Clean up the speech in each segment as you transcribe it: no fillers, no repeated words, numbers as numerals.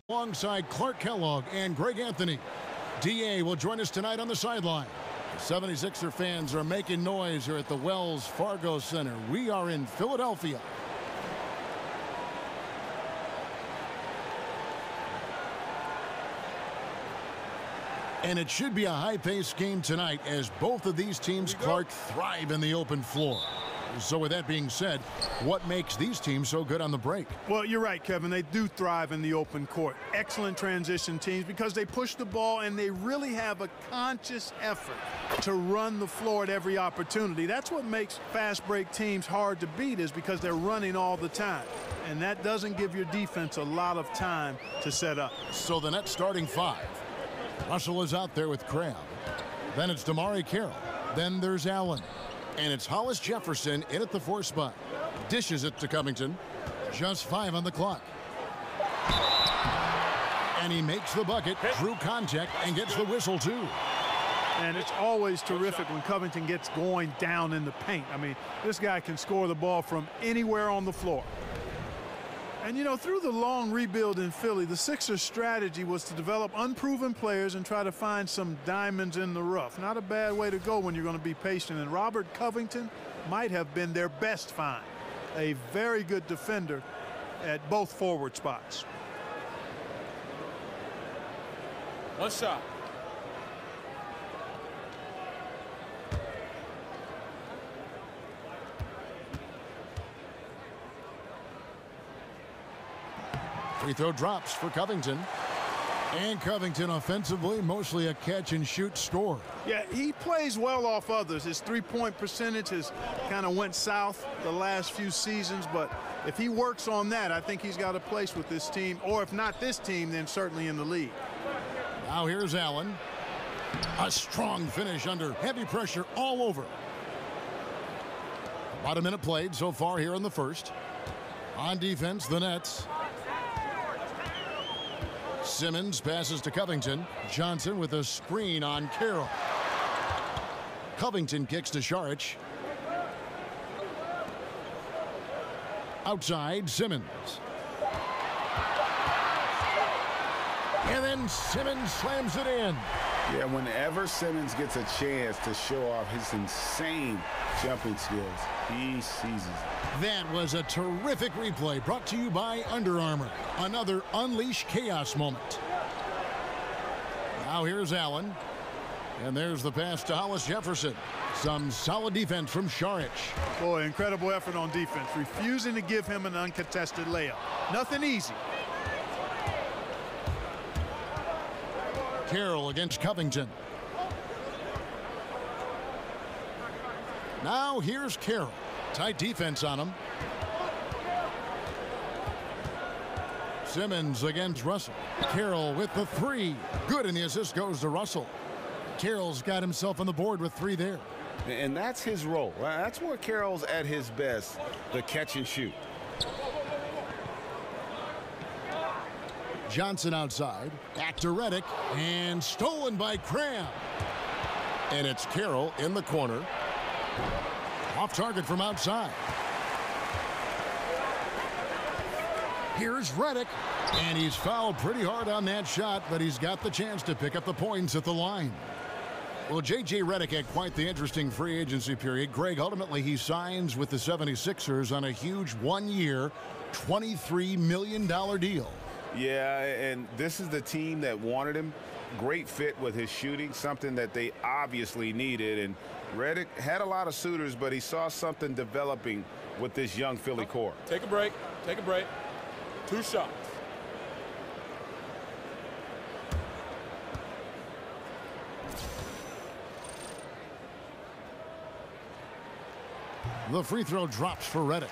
Alongside Clark Kellogg and Greg Anthony. DA will join us tonight on the sideline. The 76er fans are making noise here at the Wells Fargo Center. We are in Philadelphia. And it should be a high-paced game tonight as both of these teams, Clark, thrive in the open floor. So with that being said, what makes these teams so good on the break? Well, you're right, Kevin. They do thrive in the open court. Excellent transition teams because they push the ball and they really have a conscious effort to run the floor at every opportunity. That's what makes fast break teams hard to beat, is because they're running all the time. And that doesn't give your defense a lot of time to set up. So the Nets starting five. Russell is out there with Crabb. Then it's DeMarre Carroll. Then there's Allen. And it's Hollis Jefferson in at the 4 spot. Dishes it to Covington. Just 5 on the clock. And he makes the bucket, drew contact, and gets the whistle too. And it's always terrific when Covington gets going down in the paint. I mean, this guy can score the ball from anywhere on the floor. And, you know, through the long rebuild in Philly, the Sixers' strategy was to develop unproven players and try to find some diamonds in the rough. Not a bad way to go when you're going to be patient. And Robert Covington might have been their best find. A very good defender at both forward spots. One shot. Free throw drops for Covington. And Covington offensively, mostly a catch-and-shoot scorer. Yeah, he plays well off others. His three-point percentage has kind of went south the last few seasons, but if he works on that, I think he's got a place with this team, or if not this team, then certainly in the league. Now here's Allen. A strong finish under heavy pressure all over. About a minute played so far here in the first. On defense, the Nets. Simmons passes to Covington. Johnson with a screen on Carroll. Covington kicks to Šarić. Outside, Simmons. And then Simmons slams it in. Yeah, whenever Simmons gets a chance to show off his insane jumping skills, he seizes it. That was a terrific replay brought to you by Under Armour. Another Unleash Chaos moment. Now here's Allen. And there's the pass to Hollis Jefferson. Some solid defense from Šarić. Boy, incredible effort on defense. Refusing to give him an uncontested layup. Nothing easy. Carroll against Covington. Now here's Carroll. Tight defense on him. Simmons against Russell. Carroll with the 3. Good, and the assist goes to Russell. Carroll's got himself on the board with 3 there. And that's his role. That's where Carroll's at his best, the catch and shoot. Johnson outside. Back to Redick. And stolen by Crabb. And it's Carroll in the corner. Off target from outside. Here's Redick. And he's fouled pretty hard on that shot, but he's got the chance to pick up the points at the line. Well, J.J. Redick had quite the interesting free agency period. Greg, ultimately he signs with the 76ers on a huge 1-year, $23 million deal. Yeah, and this is the team that wanted him. Great fit with his shooting, something that they obviously needed. And Redick had a lot of suitors, but he saw something developing with this young Philly core. Take a break. Take a break. 2 shots. The free throw drops for Redick.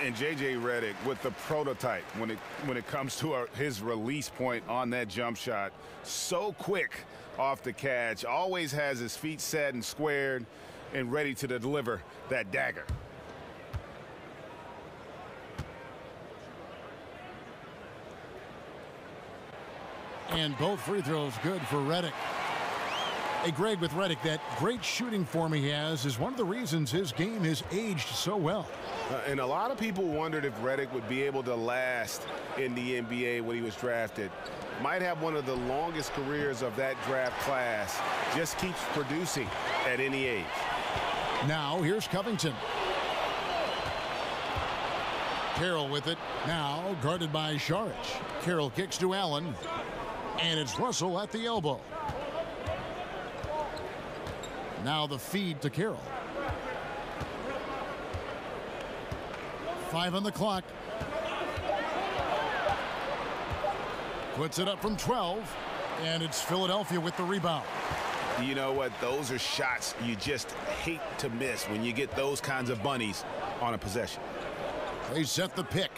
And J.J. Redick with the prototype when it comes to his release point on that jump shot. So quick off the catch. Always has his feet set and squared and ready to deliver that dagger. And both free throws good for Redick. Hey, Greg, with Redick, that great shooting form he has is one of the reasons his game has aged so well. And a lot of people wondered if Redick would be able to last in the NBA when he was drafted. Might have one of the longest careers of that draft class. Just keeps producing at any age. Now, here's Covington. Carroll with it. Now, guarded by Saric. Carroll kicks to Allen. And it's Russell at the elbow. Now the feed to Carroll. 5 on the clock. Puts it up from 12. And it's Philadelphia with the rebound. You know what? Those are shots you just hate to miss when you get those kinds of bunnies on a possession. They set the pick.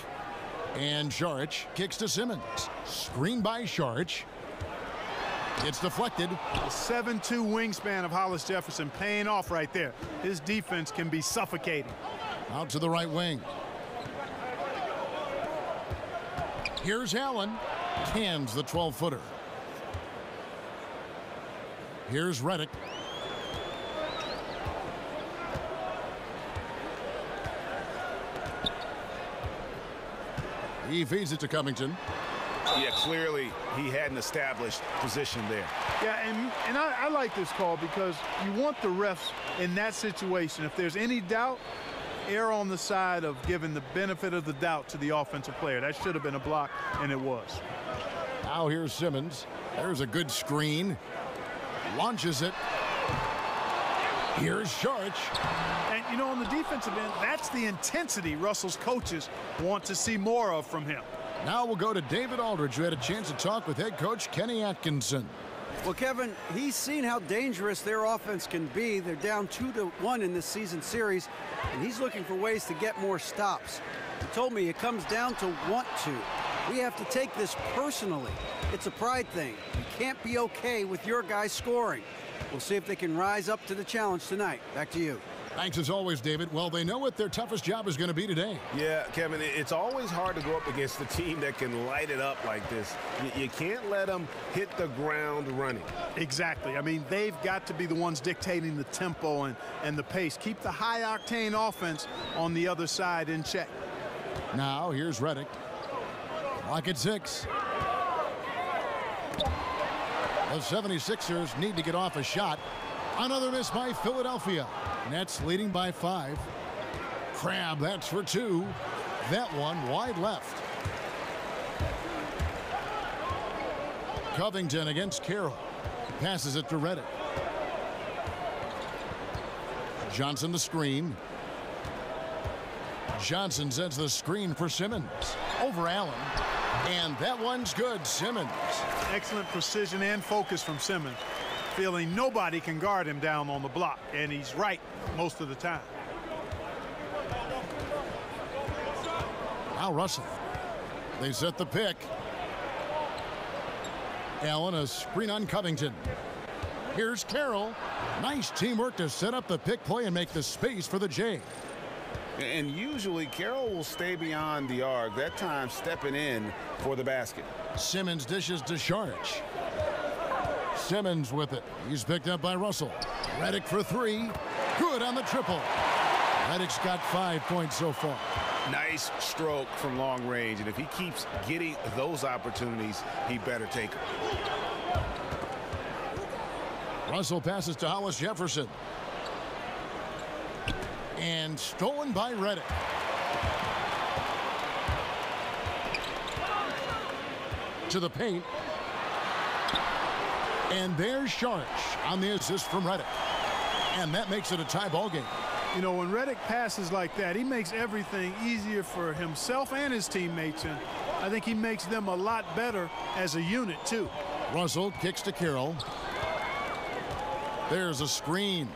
And Saric kicks to Simmons. Screen by Saric. It's deflected. The 7'2" wingspan of Hollis Jefferson paying off right there. His defense can be suffocating. Out to the right wing. Here's Allen. Cans the 12-footer. Here's Redick. He feeds it to Covington. Yeah, clearly he had an established position there. Yeah, and I like this call because you want the refs in that situation. If there's any doubt, err on the side of giving the benefit of the doubt to the offensive player. That should have been a block, and it was. Now here's Simmons. There's a good screen. Launches it. Here's Saric. And, you know, on the defensive end, that's the intensity Russell's coaches want to see more of from him. Now we'll go to David Aldridge, who had a chance to talk with head coach Kenny Atkinson. Well, Kevin, he's seen how dangerous their offense can be. They're down 2-1 in this season series, and he's looking for ways to get more stops. He told me it comes down to want to. We have to take this personally. It's a pride thing. You can't be okay with your guys scoring. We'll see if they can rise up to the challenge tonight. Back to you. Thanks as always, David. Well, they know what their toughest job is going to be today. Yeah, Kevin, it's always hard to go up against a team that can light it up like this. You can't let them hit the ground running. Exactly. I mean, they've got to be the ones dictating the tempo and the pace. Keep the high-octane offense on the other side in check. Now, here's Redick. Clock at 6. The 76ers need to get off a shot. Another miss by Philadelphia. Nets leading by 5. Crabbe, that's for 2. That one wide left. Covington against Carroll. Passes it to Redick. Johnson the screen. Johnson sends the screen for Simmons. Over Allen. And that one's good. Simmons. Excellent precision and focus from Simmons. Feeling nobody can guard him down on the block, and he's right most of the time. Now Russell. They set the pick. Allen, a screen on Covington. Here's Carroll. Nice teamwork to set up the pick play and make the space for the J. And usually Carroll will stay beyond the arc, that time stepping in for the basket. Simmons dishes to Saric. Simmons with it. He's picked up by Russell. Redick for 3. Good on the triple. Redick's got 5 points so far. Nice stroke from long range, and if he keeps getting those opportunities, he better take them. Russell passes to Hollis Jefferson. And stolen by Redick. To the paint. And there's Saric on the assist from Redick. And that makes it a tie ball game. You know, when Redick passes like that, he makes everything easier for himself and his teammates. And I think he makes them a lot better as a unit, too. Russell kicks to Carroll. There's a screen.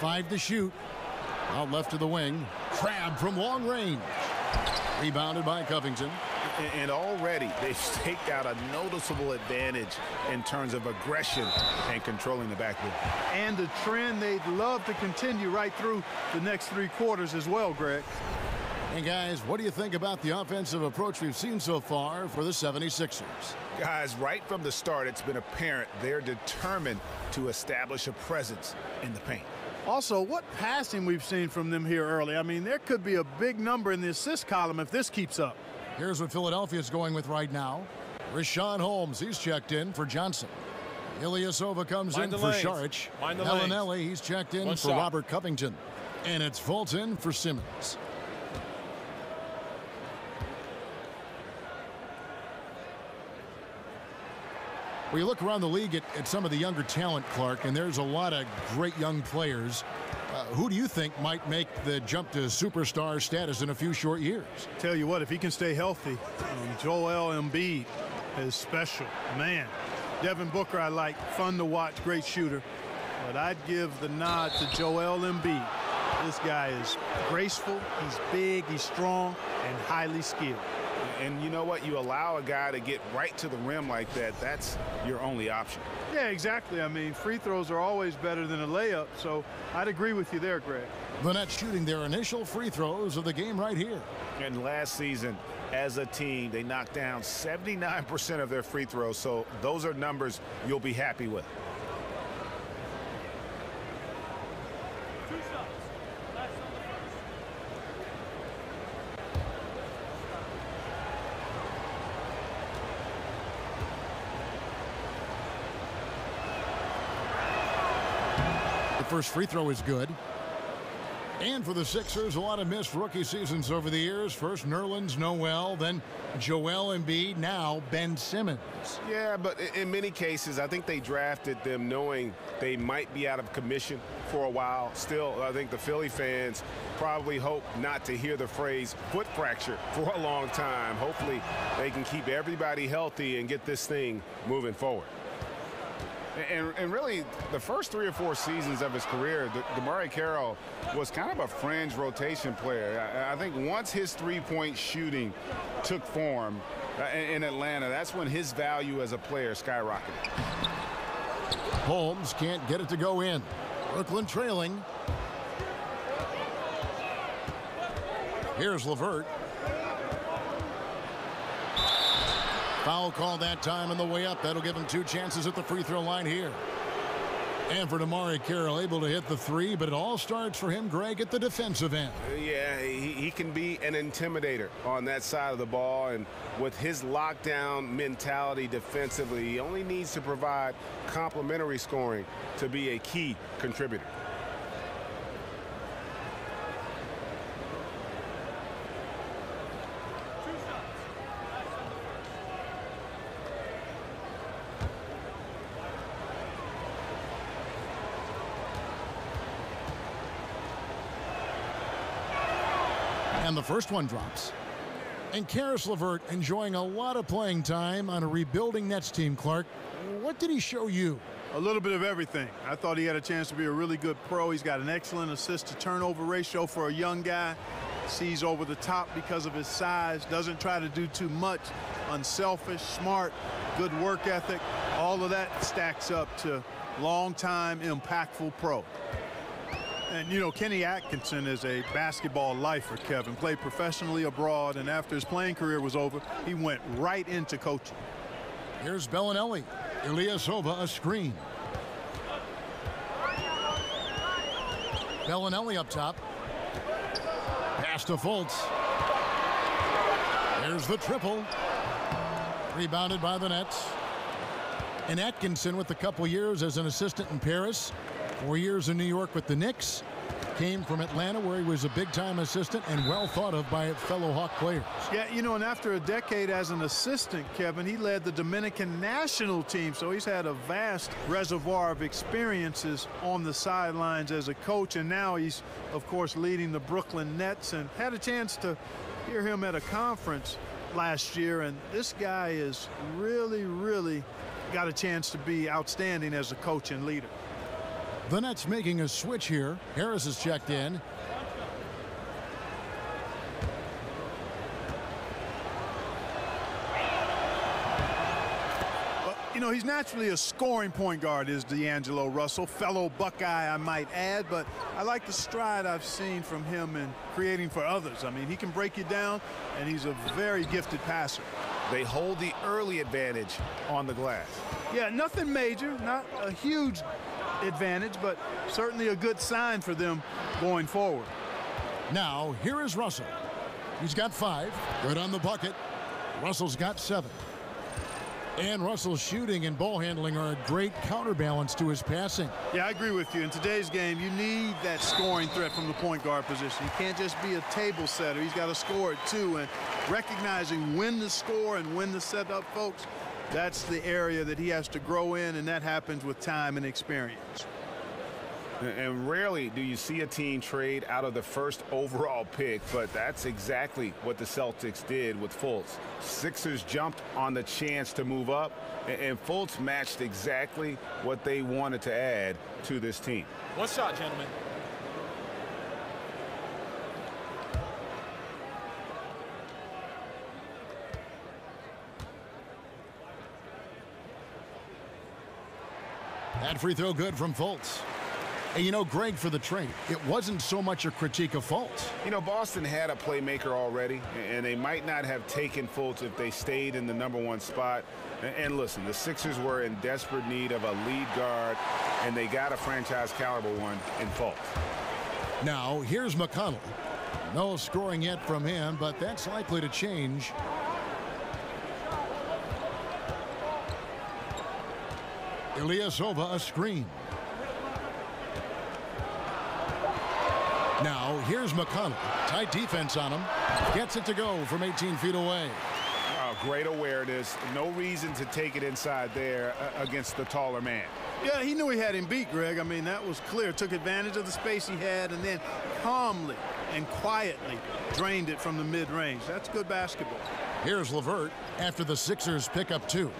Five to shoot. Out left to the wing. Crabbe from long range. Rebounded by Covington. And already they've staked out a noticeable advantage in terms of aggression and controlling the backboard. And a trend they'd love to continue right through the next 3 quarters as well, Greg. And guys, what do you think about the offensive approach we've seen so far for the 76ers? Guys, right from the start, it's been apparent they're determined to establish a presence in the paint. Also, what passing we've seen from them here early. I mean, there could be a big number in the assist column if this keeps up. Here's what Philadelphia's going with right now. Richaun Holmes, he's checked in for Johnson. Ilyasova comes in for Saric. Bellinelli, he's checked in for Robert Covington. And it's Fulton for Simmons. Well, you look around the league at some of the younger talent, Clark, and there's a lot of great young players. Who do you think might make the jump to superstar status in a few short years? Tell you what, if he can stay healthy, Joel Embiid is special. Man, Devin Booker I like, fun to watch, great shooter. But I'd give the nod to Joel Embiid. This guy is graceful, he's big, he's strong, and highly skilled. And you know what? You allow a guy to get right to the rim like that, that's your only option. Yeah, exactly. I mean, free throws are always better than a layup, so I'd agree with you there, Greg. The Nets shooting their initial free throws of the game right here. And last season, as a team, they knocked down 79% of their free throws, so those are numbers you'll be happy with. First free throw is good. And for the Sixers, a lot of missed rookie seasons over the years. First Nerlens Noel, then Joel Embiid, now Ben Simmons. Yeah, but in many cases, I think they drafted them knowing they might be out of commission for a while. Still, I think the Philly fans probably hope not to hear the phrase foot fracture for a long time. Hopefully, they can keep everybody healthy and get this thing moving forward. And really, the first 3 or 4 seasons of his career, DeMarre Carroll was kind of a fringe rotation player. I think once his three-point shooting took form in Atlanta, that's when his value as a player skyrocketed. Holmes can't get it to go in. Brooklyn trailing. Here's LeVert. Foul call that time on the way up. That'll give him 2 chances at the free throw line here. And for DeMarre Carroll, able to hit the 3, but it all starts for him, Greg, at the defensive end. Yeah, he can be an intimidator on that side of the ball, and with his lockdown mentality defensively, he only needs to provide complementary scoring to be a key contributor. And the first one drops. And Caris LeVert enjoying a lot of playing time on a rebuilding Nets team, Clark. What did he show you? A little bit of everything. I thought he had a chance to be a really good pro. He's got an excellent assist-to-turnover ratio for a young guy. Sees over the top because of his size. Doesn't try to do too much. Unselfish, smart, good work ethic. All of that stacks up to long-time, impactful pro. And, you know, Kenny Atkinson is a basketball lifer, Kevin. Played professionally abroad, and after his playing career was over, he went right into coaching. Here's Bellinelli. Ilyasova a screen. Bellinelli up top. Pass to Fultz. There's the triple. Rebounded by the Nets. And Atkinson with a couple years as an assistant in Paris. 4 years in New York with the Knicks. Came from Atlanta, where he was a big-time assistant and well thought of by fellow Hawk players. Yeah, you know, and after a decade as an assistant, Kevin, he led the Dominican national team, so he's had a vast reservoir of experiences on the sidelines as a coach, and now he's, of course, leading the Brooklyn Nets, and had a chance to hear him at a conference last year, and this guy is really got a chance to be outstanding as a coach and leader. The Nets making a switch here. Harris is checked in. You know, he's naturally a scoring point guard, is D'Angelo Russell. Fellow Buckeye, I might add, but I like the stride I've seen from him in creating for others. I mean, he can break you down, and he's a very gifted passer. They hold the early advantage on the glass. Yeah, nothing major, not a huge advantage, but certainly a good sign for them going forward. Now, here is Russell. He's got 5. Good on the bucket. Russell's got 7. And Russell's shooting and ball handling are a great counterbalance to his passing. Yeah, I agree with you. In today's game, you need that scoring threat from the point guard position. He can't just be a table setter. He's got to score it too. And recognizing when to score and when to set up, folks, that's the area that he has to grow in, and that happens with time and experience. And rarely do you see a team trade out of the first overall pick, but that's exactly what the Celtics did with Fultz. Sixers jumped on the chance to move up, and Fultz matched exactly what they wanted to add to this team. One shot, gentlemen. That free throw good from Fultz. And you know, Greg, for the trade, it wasn't so much a critique of Fultz. You know, Boston had a playmaker already, and they might not have taken Fultz if they stayed in the #1 spot. And listen, the Sixers were in desperate need of a lead guard, and they got a franchise caliber one in Fultz. Now, here's McConnell. No scoring yet from him, but that's likely to change. Ilyasova a screen. Now, here's McConnell. Tight defense on him. Gets it to go from 18 feet away. Great awareness. No reason to take it inside there against the taller man. Yeah, he knew he had him beat, Greg. I mean, that was clear. Took advantage of the space he had and then calmly and quietly drained it from the mid-range. That's good basketball. Here's LeVert after the Sixers pick up 2.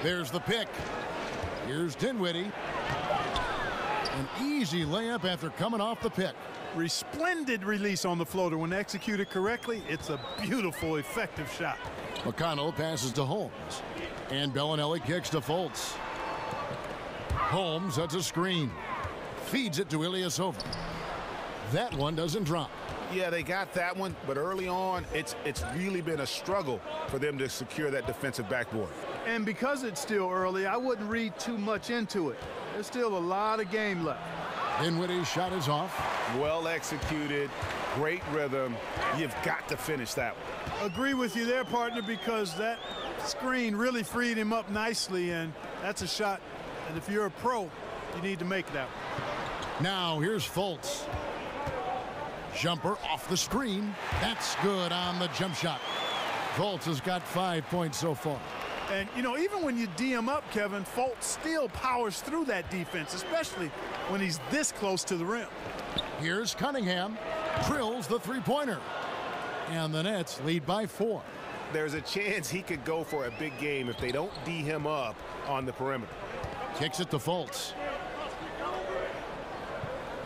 There's the pick. Here's Dinwiddie. An easy layup after coming off the pick. Resplendent release on the floater. When executed correctly, it's a beautiful, effective shot. McConnell passes to Holmes. And Bellinelli kicks to Fultz. Holmes sets a screen. Feeds it to Ilyasova. That one doesn't drop. Yeah, they got that one, but early on, it's really been a struggle for them to secure that defensive backboard. And because it's still early, I wouldn't read too much into it. There's still a lot of game left. Dinwiddie's shot is off. Well executed, great rhythm. You've got to finish that one. Agree with you there, partner, because that screen really freed him up nicely, and that's a shot. And if you're a pro, you need to make that one. Now here's Fultz. Jumper off the screen. That's good on the jump shot. Fultz has got 5 points so far. And, you know, even when you D him up, Kevin, Fultz still powers through that defense, especially when he's this close to the rim. Here's Cunningham. Drills the three-pointer. And the Nets lead by 4. There's a chance he could go for a big game if they don't D him up on the perimeter. Kicks it to Fultz.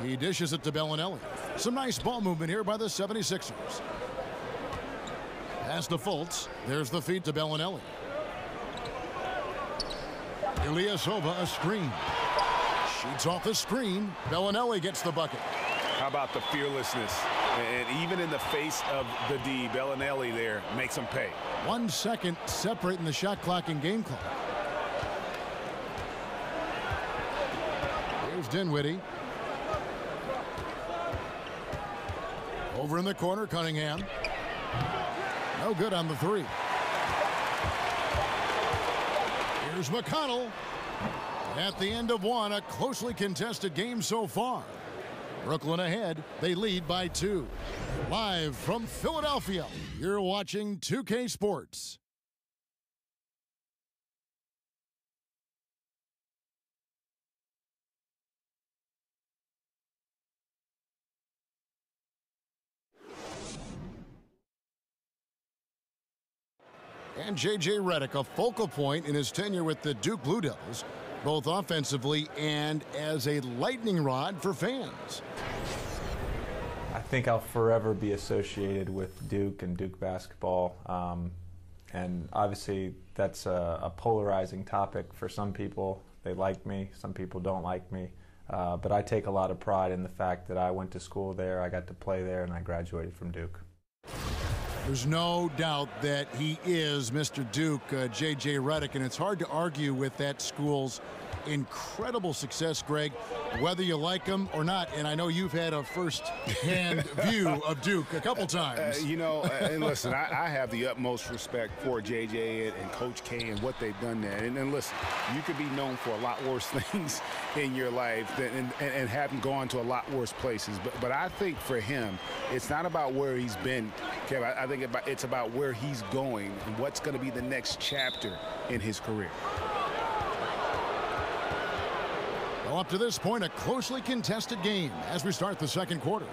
He dishes it to Bellinelli. Some nice ball movement here by the 76ers. Pass to Fultz. There's the feed to Bellinelli. Ilyasova a screen. Shoots off the screen. Bellinelli gets the bucket. How about the fearlessness? And even in the face of the D, Bellinelli there makes him pay. 1 second separating the shot clock and game clock. Here's Dinwiddie. Over in the corner, Cunningham. No good on the 3. Here's McConnell. At the end of 1, a closely contested game so far. Brooklyn ahead. They lead by 2. Live from Philadelphia, you're watching 2K Sports. And J.J. Redick, a focal point in his tenure with the Duke Blue Devils, both offensively and as a lightning rod for fans. I think I'll forever be associated with Duke and Duke basketball. And obviously that's a polarizing topic for some people. They like me, some people don't like me. But I take a lot of pride in the fact that I went to school there, I got to play there, and I graduated from Duke. There's no doubt that he is Mr. Duke, J.J. Redick, and it's hard to argue with that school's incredible success, Greg, whether you like him or not. And I know you've had a first-hand view of Duke a couple times. And listen, I have the utmost respect for J.J. and Coach K and what they've done there. And listen, you could be known for a lot worse things in your life and haven't gone to a lot worse places. But I think for him, it's not about where he's been, Kevin. I think it's about where he's going and what's going to be the next chapter in his career. Well, up to this point, a closely contested game as we start the second quarter.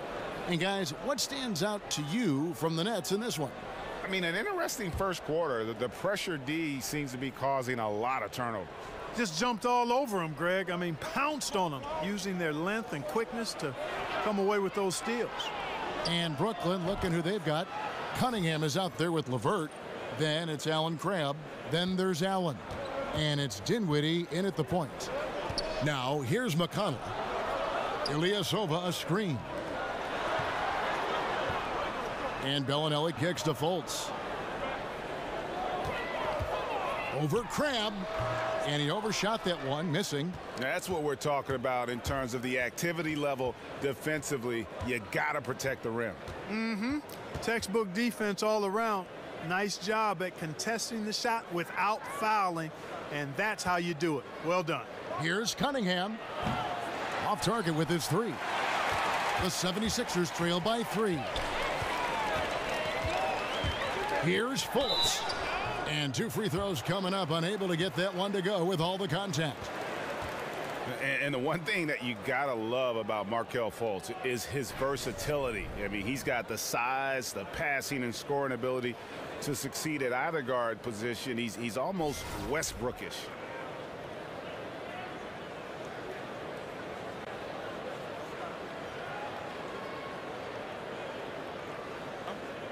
And guys, what stands out to you from the Nets in this one? I mean, an interesting first quarter. The pressure D seems to be causing a lot of turnover. Just jumped all over him, Greg. I mean, pounced on him, using their length and quickness to come away with those steals. And Brooklyn, looking who they've got. Cunningham is out there with LeVert. Then it's Allen Crabbe. Then there's Allen. And it's Dinwiddie in at the point. Now, here's McConnell. Ilyasova a screen. And Bellinelli kicks to Fultz. Over Crabbe. And he overshot that one, missing. That's what we're talking about in terms of the activity level defensively. You got to protect the rim. Textbook defense all around. Nice job at contesting the shot without fouling, and that's how you do it. Well done. Here's Cunningham. Off target with his three. The 76ers trail by 3. Here's Fultz. And 2 free throws coming up, unable to get that one to go with all the contact. And the one thing that you got to love about Markelle Fultz is his versatility. I mean, he's got the size, the passing and scoring ability to succeed at either guard position. He's almost Westbrookish.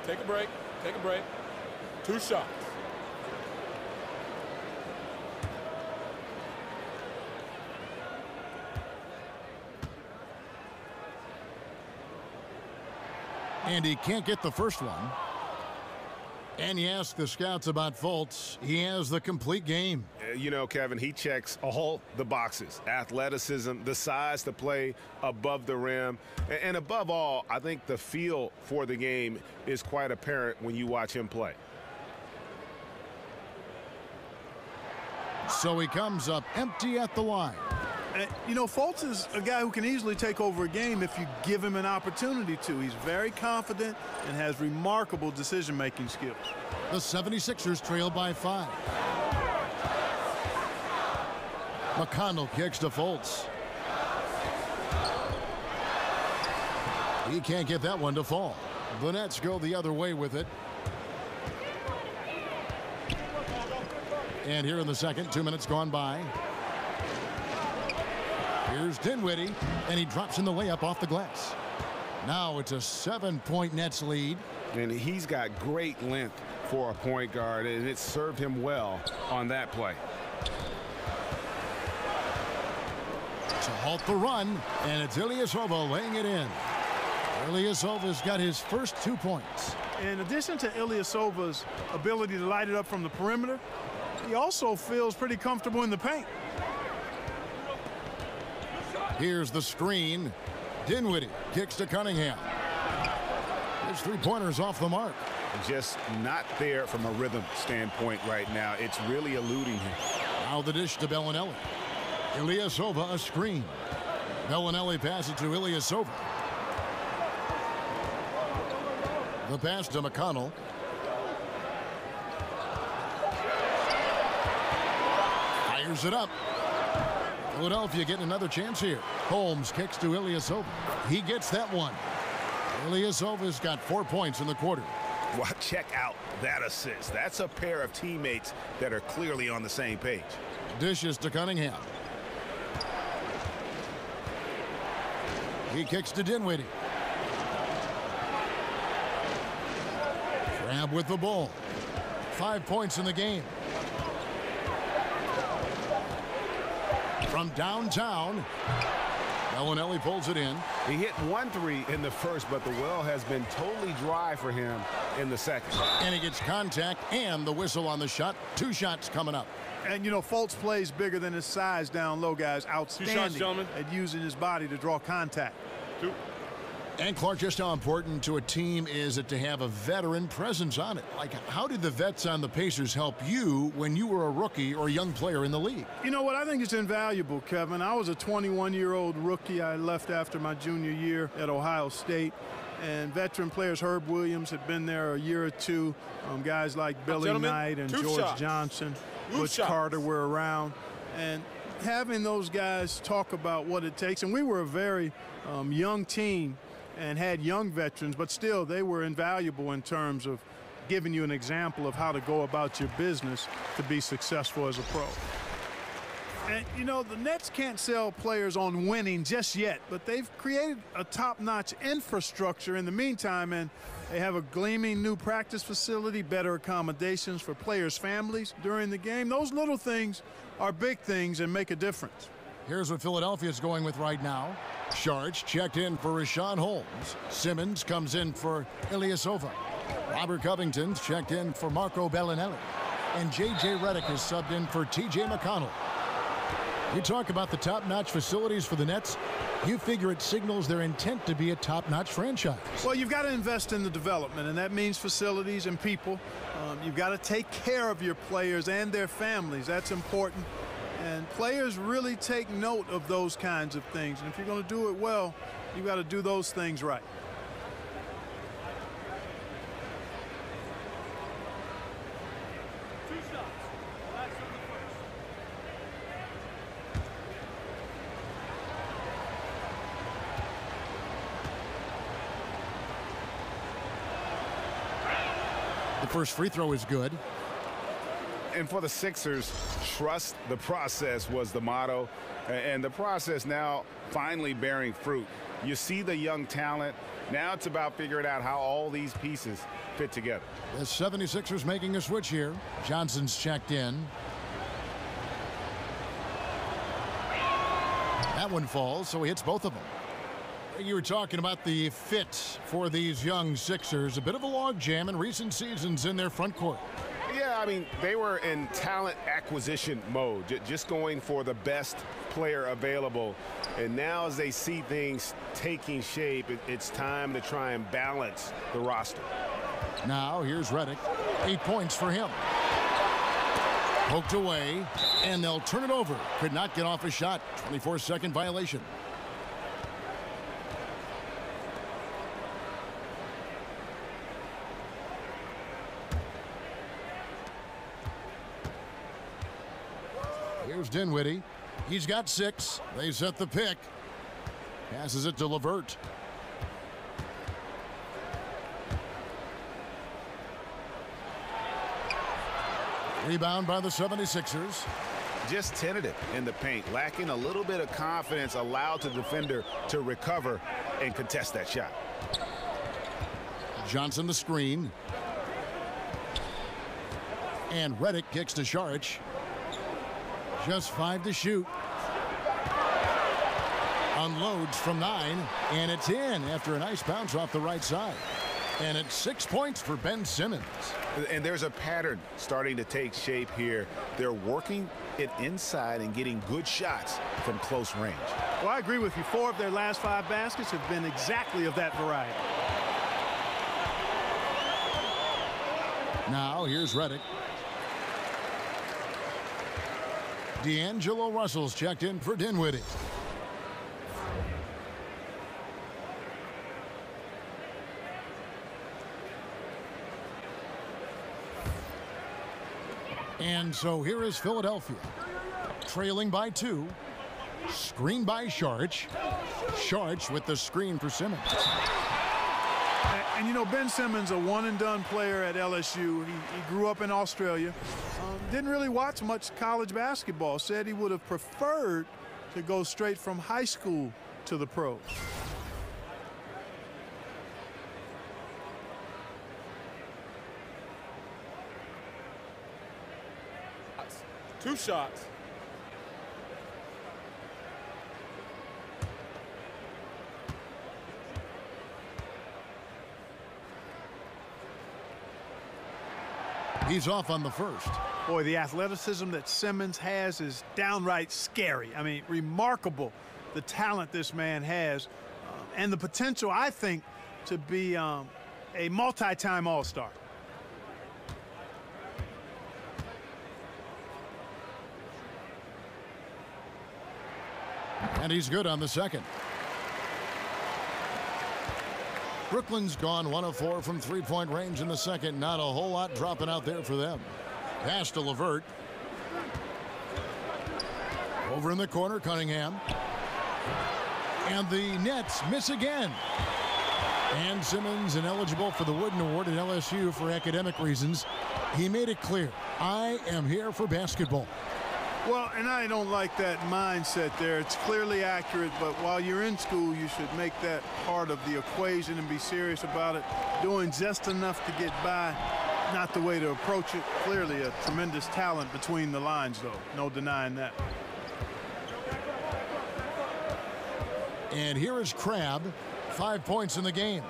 Take a break. Take a break. 2 shots. And he can't get the first one. And you ask the scouts about Fultz. He has the complete game. Kevin, he checks all the boxes. Athleticism, the size to play above the rim. And above all, I think the feel for the game is quite apparent when you watch him play. So he comes up empty at the line. Fultz is a guy who can easily take over a game if you give him an opportunity to. He's very confident and has remarkable decision-making skills. The 76ers trail by 5. McConnell kicks to Fultz. He can't get that one to fall. The Nets go the other way with it. And here in the second, 2 minutes gone by. Here's Dinwiddie, and he drops in the layup off the glass. Now it's a 7-point Nets lead. And he's got great length for a point guard, and it served him well on that play. To halt the run, and it's Ilyasova laying it in. Ilyasova's got his first 2 points. In addition to Ilyasova's ability to light it up from the perimeter, he also feels pretty comfortable in the paint. Here's the screen. Dinwiddie kicks to Cunningham. His 3-pointers off the mark. Just not there from a rhythm standpoint right now. It's really eluding him. Now the dish to Bellinelli. Ilyasova a screen. Bellinelli passes to Ilyasova. The pass to McConnell. Fires it up. Philadelphia getting another chance here. Holmes kicks to Ilyasova. He gets that one. Ilyasova's got 4 points in the quarter. Well, check out that assist. That's a pair of teammates that are clearly on the same page. Dishes to Cunningham. He kicks to Dinwiddie. Crabbe with the ball. 5 points in the game. From downtown, Bellinelli pulls it in. He hit 1 3 in the first, but the well has been totally dry for him in the second. And he gets contact and the whistle on the shot. 2 shots coming up. And, you know, Fultz plays bigger than his size down low, guys. Outstanding gentlemen. at using his body to draw contact. 2. And, Clark, just how important to a team is it to have a veteran presence on it? Like, how did the vets on the Pacers help you when you were a rookie or a young player in the league? You know what? I think it's invaluable, Kevin. I was a 21-year-old rookie. I left after my junior year at Ohio State. And veteran players, Herb Williams, had been there a year or two. Guys like Billy Knight and George Johnson, Butch Carter were around. And having those guys talk about what it takes. And we were a very young team and had young veterans, but still they were invaluable in terms of giving you an example of how to go about your business to be successful as a pro. And, you know, the Nets can't sell players on winning just yet, but they've created a top-notch infrastructure in the meantime, and they have a gleaming new practice facility, better accommodations for players' families during the game. Those little things are big things and make a difference. Here's what Philadelphia's going with right now. Sharch checked in for Rashawn Holmes. Simmons comes in for Ilyasova. Robert Covington's checked in for Marco Bellinelli. And J.J. Redick is subbed in for T.J. McConnell. You talk about the top-notch facilities for the Nets. You figure it signals their intent to be a top-notch franchise. Well, you've got to invest in the development, and that means facilities and people. You've got to take care of your players and their families. That's important. And players really take note of those kinds of things. And if you're going to do it well, you've got to do those things right. The first free throw is good. And for the Sixers, trust the process was the motto. And the process now finally bearing fruit. You see the young talent. Now it's about figuring out how all these pieces fit together. The 76ers making a switch here. Johnson's checked in. That one falls, so he hits both of them. You were talking about the fit for these young Sixers. A bit of a logjam in recent seasons in their front court. Yeah, I mean, they were in talent acquisition mode, just going for the best player available. And now as they see things taking shape, it's time to try and balance the roster. Now here's Redick. 8 points for him. Poked away, and they'll turn it over. Could not get off a shot. 24-second violation. Here's Dinwiddie. He's got 6. They set the pick. Passes it to LeVert. Rebound by the 76ers. Just tentative in the paint, lacking a little bit of confidence, allowed the defender to recover and contest that shot. Johnson the screen. And Redick kicks to Saric. Just 5 to shoot. Unloads from 9, and it's in after a nice bounce off the right side. And it's 6 points for Ben Simmons. And there's a pattern starting to take shape here. They're working it inside and getting good shots from close range. Well, I agree with you. 4 of their last 5 baskets have been exactly of that variety. Now here's Redick. D'Angelo Russell's checked in for Dinwiddie. And so here is Philadelphia, trailing by 2. Screen by Saric. Saric with the screen for Simmons. And you know, Ben Simmons, a one-and-done player at LSU. He grew up in Australia. Didn't really watch much college basketball. Said he would have preferred to go straight from high school to the pros. 2 shots. He's off on the first. Boy, the athleticism that Simmons has is downright scary. I mean, remarkable, the talent this man has, and the potential, I think, to be a multi-time All-Star. And he's good on the second. Brooklyn's gone 1 of 4 from three-point range in the second. Not a whole lot dropping out there for them. Pass to LeVert. Over in the corner, Cunningham. And the Nets miss again. And Simmons ineligible for the Wooden Award at LSU for academic reasons. He made it clear, I am here for basketball. Well, and I don't like that mindset there. It's clearly accurate, but while you're in school, you should make that part of the equation and be serious about it. Doing just enough to get by, not the way to approach it. Clearly a tremendous talent between the lines, though. No denying that. And here is Crabbe, 5 points in the game.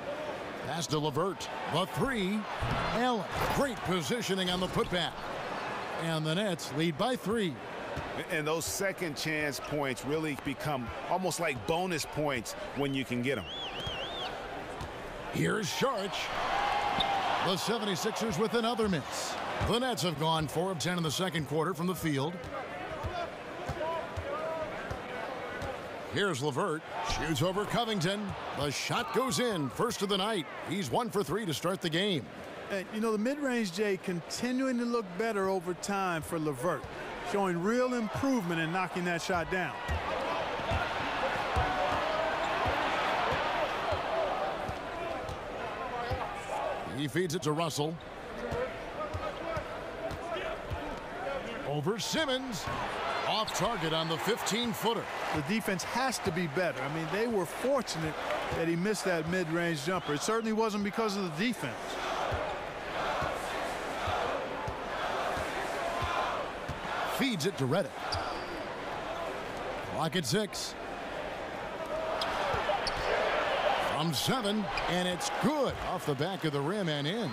Pass to LeVert. The three. Allen. Great positioning on the putback. And the Nets lead by 3. And those second chance points really become almost like bonus points when you can get them. Here's Saric. The 76ers with another miss. The Nets have gone 4 of 10 in the second quarter from the field. Here's LeVert. Shoots over Covington. The shot goes in. First of the night. He's 1 for 3 to start the game. And, you know, the mid-range, Jay, continuing to look better over time for LeVert, showing real improvement in knocking that shot down. He feeds it to Russell. Over Simmons. Off target on the 15-footer. The defense has to be better. I mean, they were fortunate that he missed that mid-range jumper. It certainly wasn't because of the defense. Feeds it to Redick. Clock at 6. From 7, and it's good off the back of the rim and in.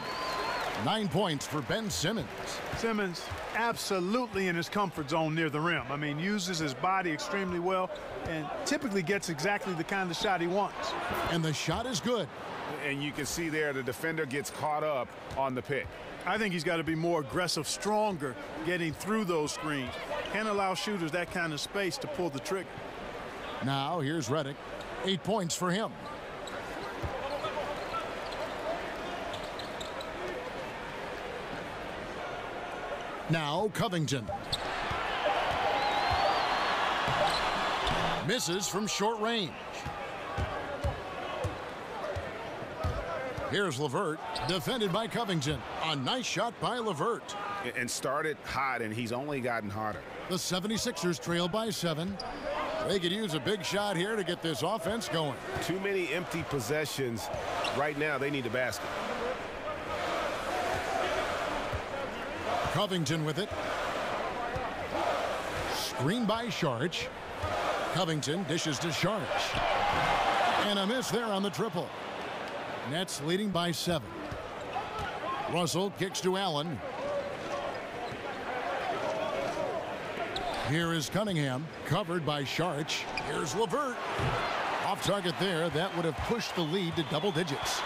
9 points for Ben Simmons. Simmons absolutely in his comfort zone near the rim. I mean, uses his body extremely well and typically gets exactly the kind of shot he wants. And the shot is good. And you can see there the defender gets caught up on the pick. I think he's got to be more aggressive, stronger, getting through those screens. Can't allow shooters that kind of space to pull the trigger. Now here's Redick. 8 points for him. Now Covington. Misses from short range. Here's LeVert, defended by Covington. A nice shot by LeVert. And started hot, and he's only gotten hotter. The 76ers trail by 7. They could use a big shot here to get this offense going. Too many empty possessions. Right now, they need a basket. Covington with it. Screen by Saric. Covington dishes to Saric. And a miss there on the triple. Nets leading by 7. Russell kicks to Allen. Here is Cunningham, covered by Saric. Here's LeVert. Off target there. That would have pushed the lead to double digits.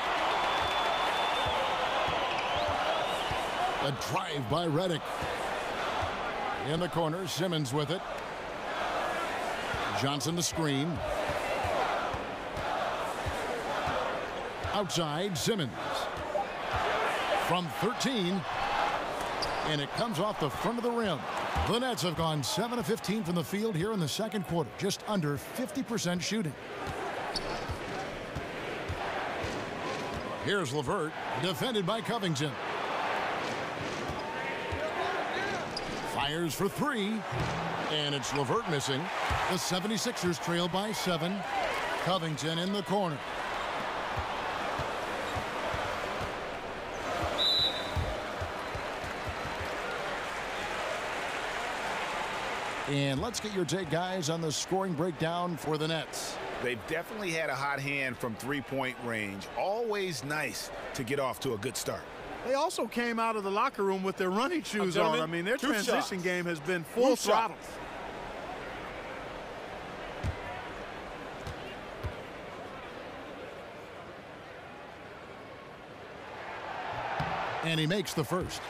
A drive by Redick. In the corner, Simmons with it. Johnson the screen. Outside, Simmons. From 13. And it comes off the front of the rim. The Nets have gone 7 of 15 from the field here in the second quarter. Just under 50% shooting. Here's LeVert, defended by Covington. Fires for 3, and it's LeVert missing. The 76ers trail by 7. Covington in the corner. And let's get your take, guys, on the scoring breakdown for the Nets. They've definitely had a hot hand from three-point range. Always nice to get off to a good start. They also came out of the locker room with their running shoes on. I mean, their transition game has been full throttle. And he makes the first.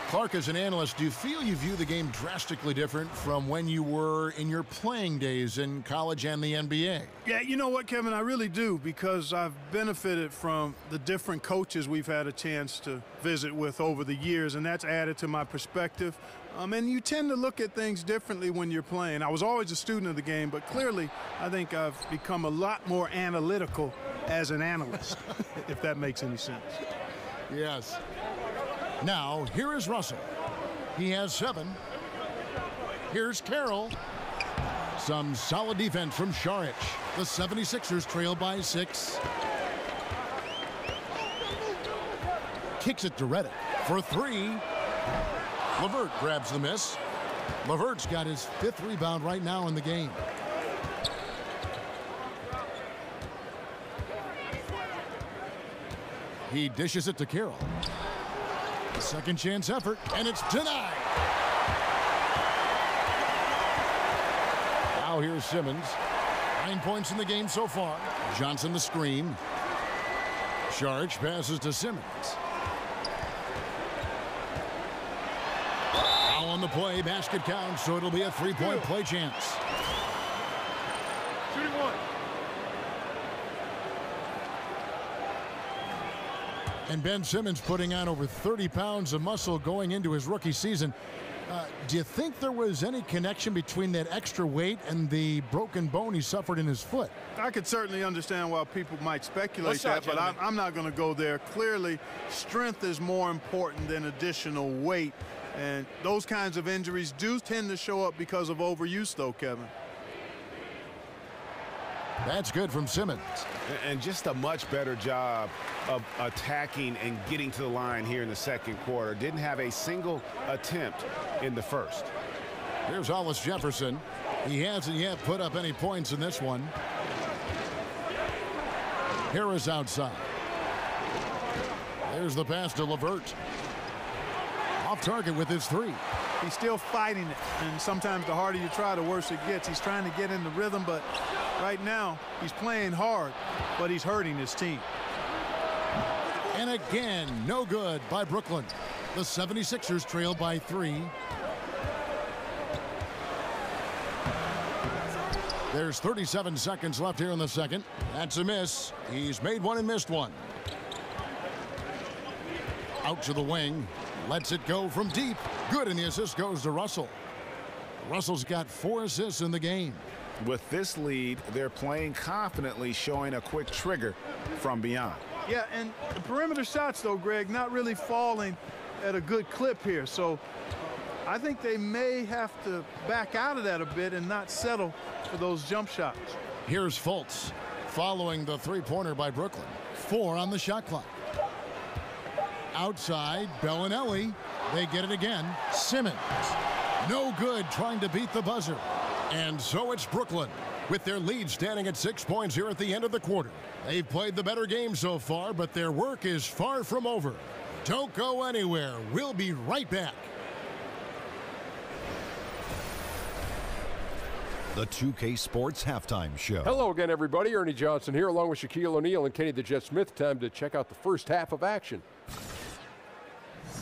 Clark, as an analyst, do you feel you view the game drastically different from when you were in your playing days in college and the NBA? Yeah, you know what, Kevin, I really do, because I've benefited from the different coaches we've had a chance to visit with over the years, and that's added to my perspective. And you tend to look at things differently when you're playing. I was always a student of the game, but clearly I think I've become a lot more analytical as an analyst, if that makes any sense. Yes. Now, here is Russell. He has 7. Here's Carroll. Some solid defense from Šarić. The 76ers trail by 6. Kicks it to Redick for 3. LeVert grabs the miss. LeVert's got his 5th rebound right now in the game. He dishes it to Carroll. Second chance effort, and it's denied. Now here's Simmons. 9 points in the game so far. Johnson the screen. Šarić passes to Simmons. Foul on the play, basket counts, so it'll be a 3-point play chance. Shooting 1. And Ben Simmons putting on over 30 pounds of muscle going into his rookie season. Do you think there was any connection between that extra weight and the broken bone he suffered in his foot? I could certainly understand why people might speculate that, but I'm not going to go there. Clearly, strength is more important than additional weight, and those kinds of injuries do tend to show up because of overuse, though, Kevin. That's good from Simmons. And just a much better job of attacking and getting to the line here in the second quarter. Didn't have a single attempt in the first. Here's Hollis Jefferson. He hasn't yet put up any points in this one. Harris outside. There's the pass to LeVert. Off target with his 3. He's still fighting it, and sometimes the harder you try, the worse it gets. He's trying to get in the rhythm, but right now he's playing hard, but he's hurting his team. And again, no good by Brooklyn. The 76ers trail by 3. There's 37 seconds left here in the second. That's a miss. He's made one and missed one. Out to the wing. Lets it go from deep. Good, and the assist goes to Russell. Russell's got 4 assists in the game. With this lead, they're playing confidently, showing a quick trigger from beyond. Yeah, and the perimeter shots, though, Greg, not really falling at a good clip here. So I think they may have to back out of that a bit and not settle for those jump shots. Here's Fultz following the 3-pointer by Brooklyn. 4 on the shot clock. Outside, Bellinelli. They get it again. Simmons. No good, trying to beat the buzzer. And so it's Brooklyn with their lead standing at 6 points here at the end of the quarter. They've played the better game so far, but their work is far from over. Don't go anywhere. We'll be right back. The 2K Sports Halftime Show. Hello again, everybody. Ernie Johnson here, along with Shaquille O'Neal and Kenny the Jet Smith. Time to check out the first half of action.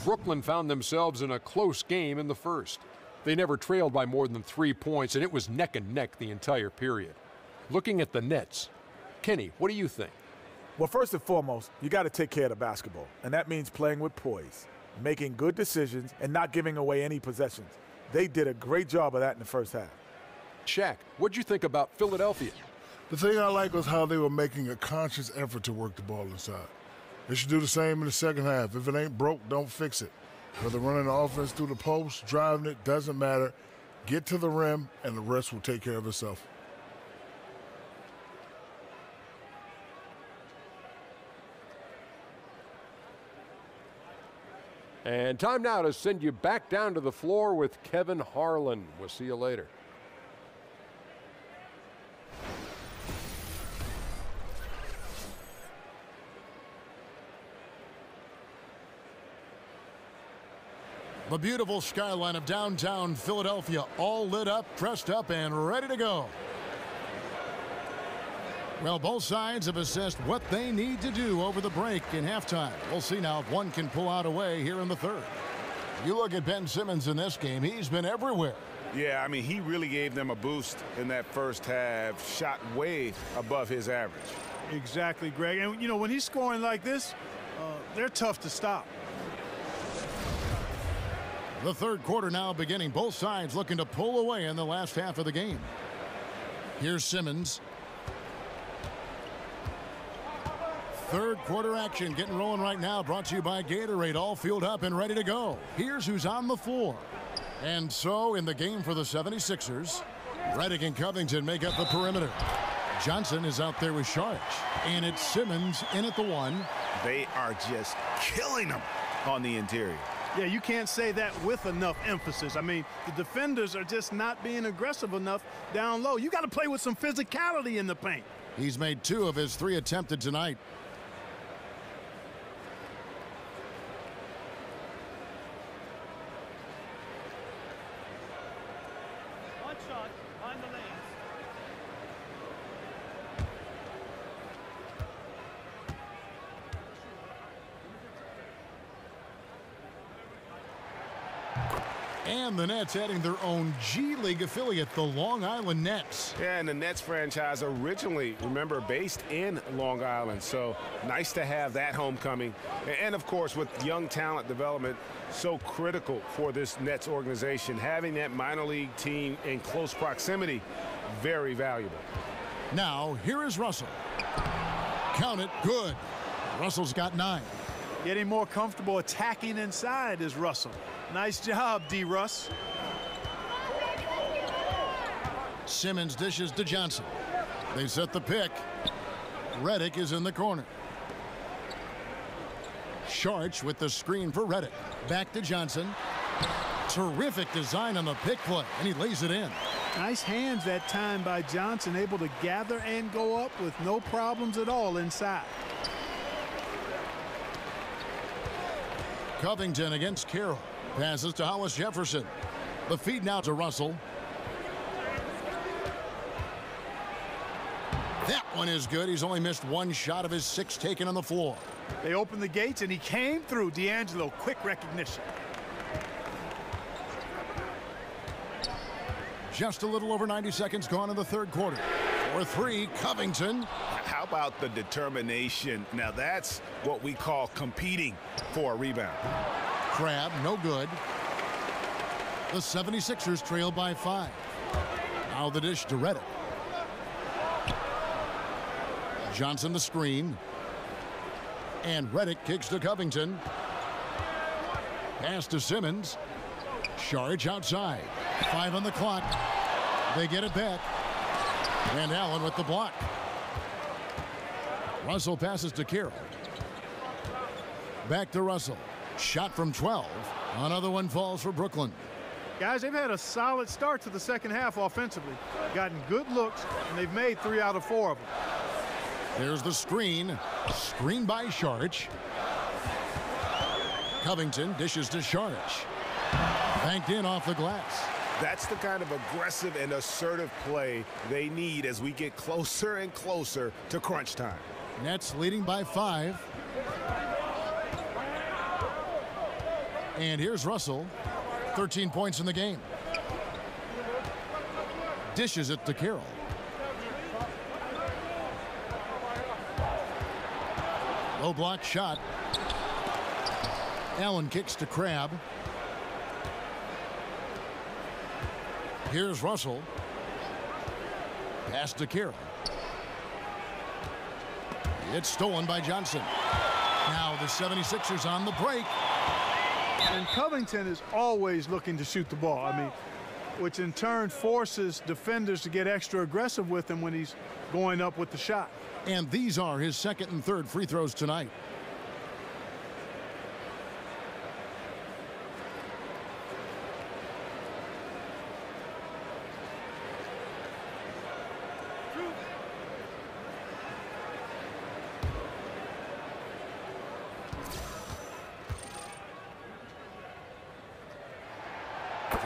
Brooklyn found themselves in a close game in the first. They never trailed by more than 3 points, and it was neck and neck the entire period. Looking at the Nets, Kenny, what do you think? Well, first and foremost, you got to take care of the basketball, and that means playing with poise, making good decisions, and not giving away any possessions. They did a great job of that in the first half. Shaq, what'd you think about Philadelphia? The thing I like was how they were making a conscious effort to work the ball inside. They should do the same in the second half. If it ain't broke, don't fix it. Whether running the offense through the post, driving it, doesn't matter. Get to the rim, and the rest will take care of itself. And time now to send you back down to the floor with Kevin Harlan. We'll see you later. The beautiful skyline of downtown Philadelphia all lit up, dressed up, and ready to go. Well, both sides have assessed what they need to do over the break in halftime. We'll see now if one can pull out a way here in the third. You look at Ben Simmons in this game, he's been everywhere. Yeah, I mean, he really gave them a boost in that first half, shot way above his average. Exactly, Greg. And, you know, when he's scoring like this, they're tough to stop. The third quarter now beginning. Both sides looking to pull away in the last half of the game. Here's Simmons. Third quarter action getting rolling right now, brought to you by Gatorade, all fueled up and ready to go. Here's who's on the floor. And so in the game for the 76ers, Redick and Covington make up the perimeter. Johnson is out there with Saric, and it's Simmons in at the one. They are just killing them on the interior. Yeah, you can't say that with enough emphasis. I mean, the defenders are just not being aggressive enough down low. You got to play with some physicality in the paint. He's made 2 of his 3 attempted tonight. And the Nets adding their own G League affiliate, the Long Island Nets. Yeah, and the Nets franchise originally, remember, based in Long Island. So nice to have that homecoming. And, of course, with young talent development, so critical for this Nets organization. Having that minor league team in close proximity, very valuable. Now, here is Russell. Count it, good. Russell's got 9. Getting more comfortable attacking inside is Russell. Nice job, D-Russ. Simmons dishes to Johnson. They set the pick. Redick is in the corner. Saric with the screen for Redick. Back to Johnson. Terrific design on the pick play, and he lays it in. Nice hands that time by Johnson, able to gather and go up with no problems at all inside. Covington against Carroll. Passes to Hollis Jefferson. The feed now to Russell. That one is good. He's only missed 1 shot of his 6 taken on the floor. They opened the gates and he came through. D'Angelo, quick recognition. Just a little over 90 seconds gone in the third quarter. For 3, Covington. How about the determination? Now that's what we call competing for a rebound. Crab, no good. The 76ers trail by 5. Now the dish to Redick. Johnson the screen. And Redick kicks to Covington. Pass to Simmons. Saric outside. 5 on the clock. They get it back. And Allen with the block. Russell passes to Carroll. Back to Russell. Shot from 12. Another one falls for Brooklyn. Guys, they've had a solid start to the second half offensively. Gotten good looks, and they've made 3 out of 4 of them. There's the screen. Screen by Saric. Covington dishes to Saric. Banked in off the glass. That's the kind of aggressive and assertive play they need as we get closer and closer to crunch time. Nets leading by 5. And here's Russell. 13 points in the game. Dishes it to Carroll. Low block shot. Allen kicks to Crab. Here's Russell. Pass to Carroll. It's stolen by Johnson. Now the 76ers on the break. And Covington is always looking to shoot the ball. I mean, which in turn forces defenders to get extra aggressive with him when he's going up with the shot. And these are his second and third free throws tonight.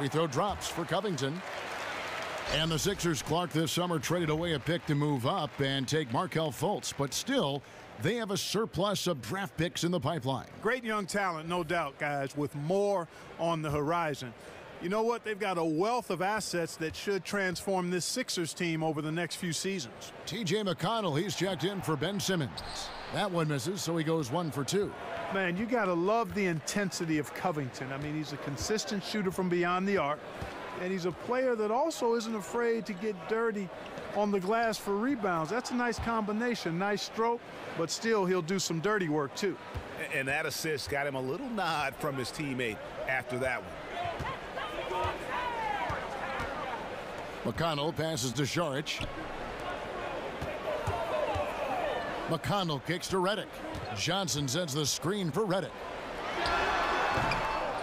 Free throw drops for Covington. And the Sixers, Clark, this summer traded away a pick to move up and take Markelle Fultz, but still, they have a surplus of draft picks in the pipeline. Great young talent, no doubt, guys, with more on the horizon. You know what? They've got a wealth of assets that should transform this Sixers team over the next few seasons. T.J. McConnell, he's checked in for Ben Simmons. That one misses, so he goes 1 for 2. Man, you got to love the intensity of Covington. I mean, he's a consistent shooter from beyond the arc, and he's a player that also isn't afraid to get dirty on the glass for rebounds. That's a nice combination, nice stroke, but still he'll do some dirty work too. And that assist got him a little nod from his teammate after that one. McConnell passes to Šarić. McConnell kicks to Redick. Johnson sends the screen for Redick.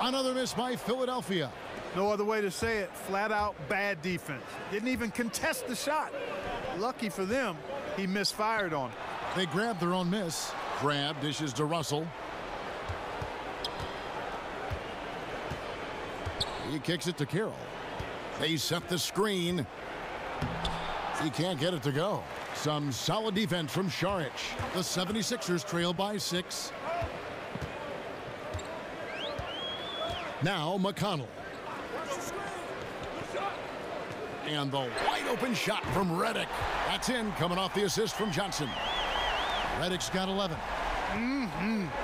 Another miss by Philadelphia. No other way to say it. Flat out bad defense. Didn't even contest the shot. Lucky for them, he misfired on it. They grab their own miss. Crabbe dishes to Russell. He kicks it to Carroll. They set the screen. He can't get it to go. Some solid defense from Šarić. The 76ers trail by 6. Now McConnell. And the wide open shot from Redick. That's in, coming off the assist from Johnson. Redick's got 11.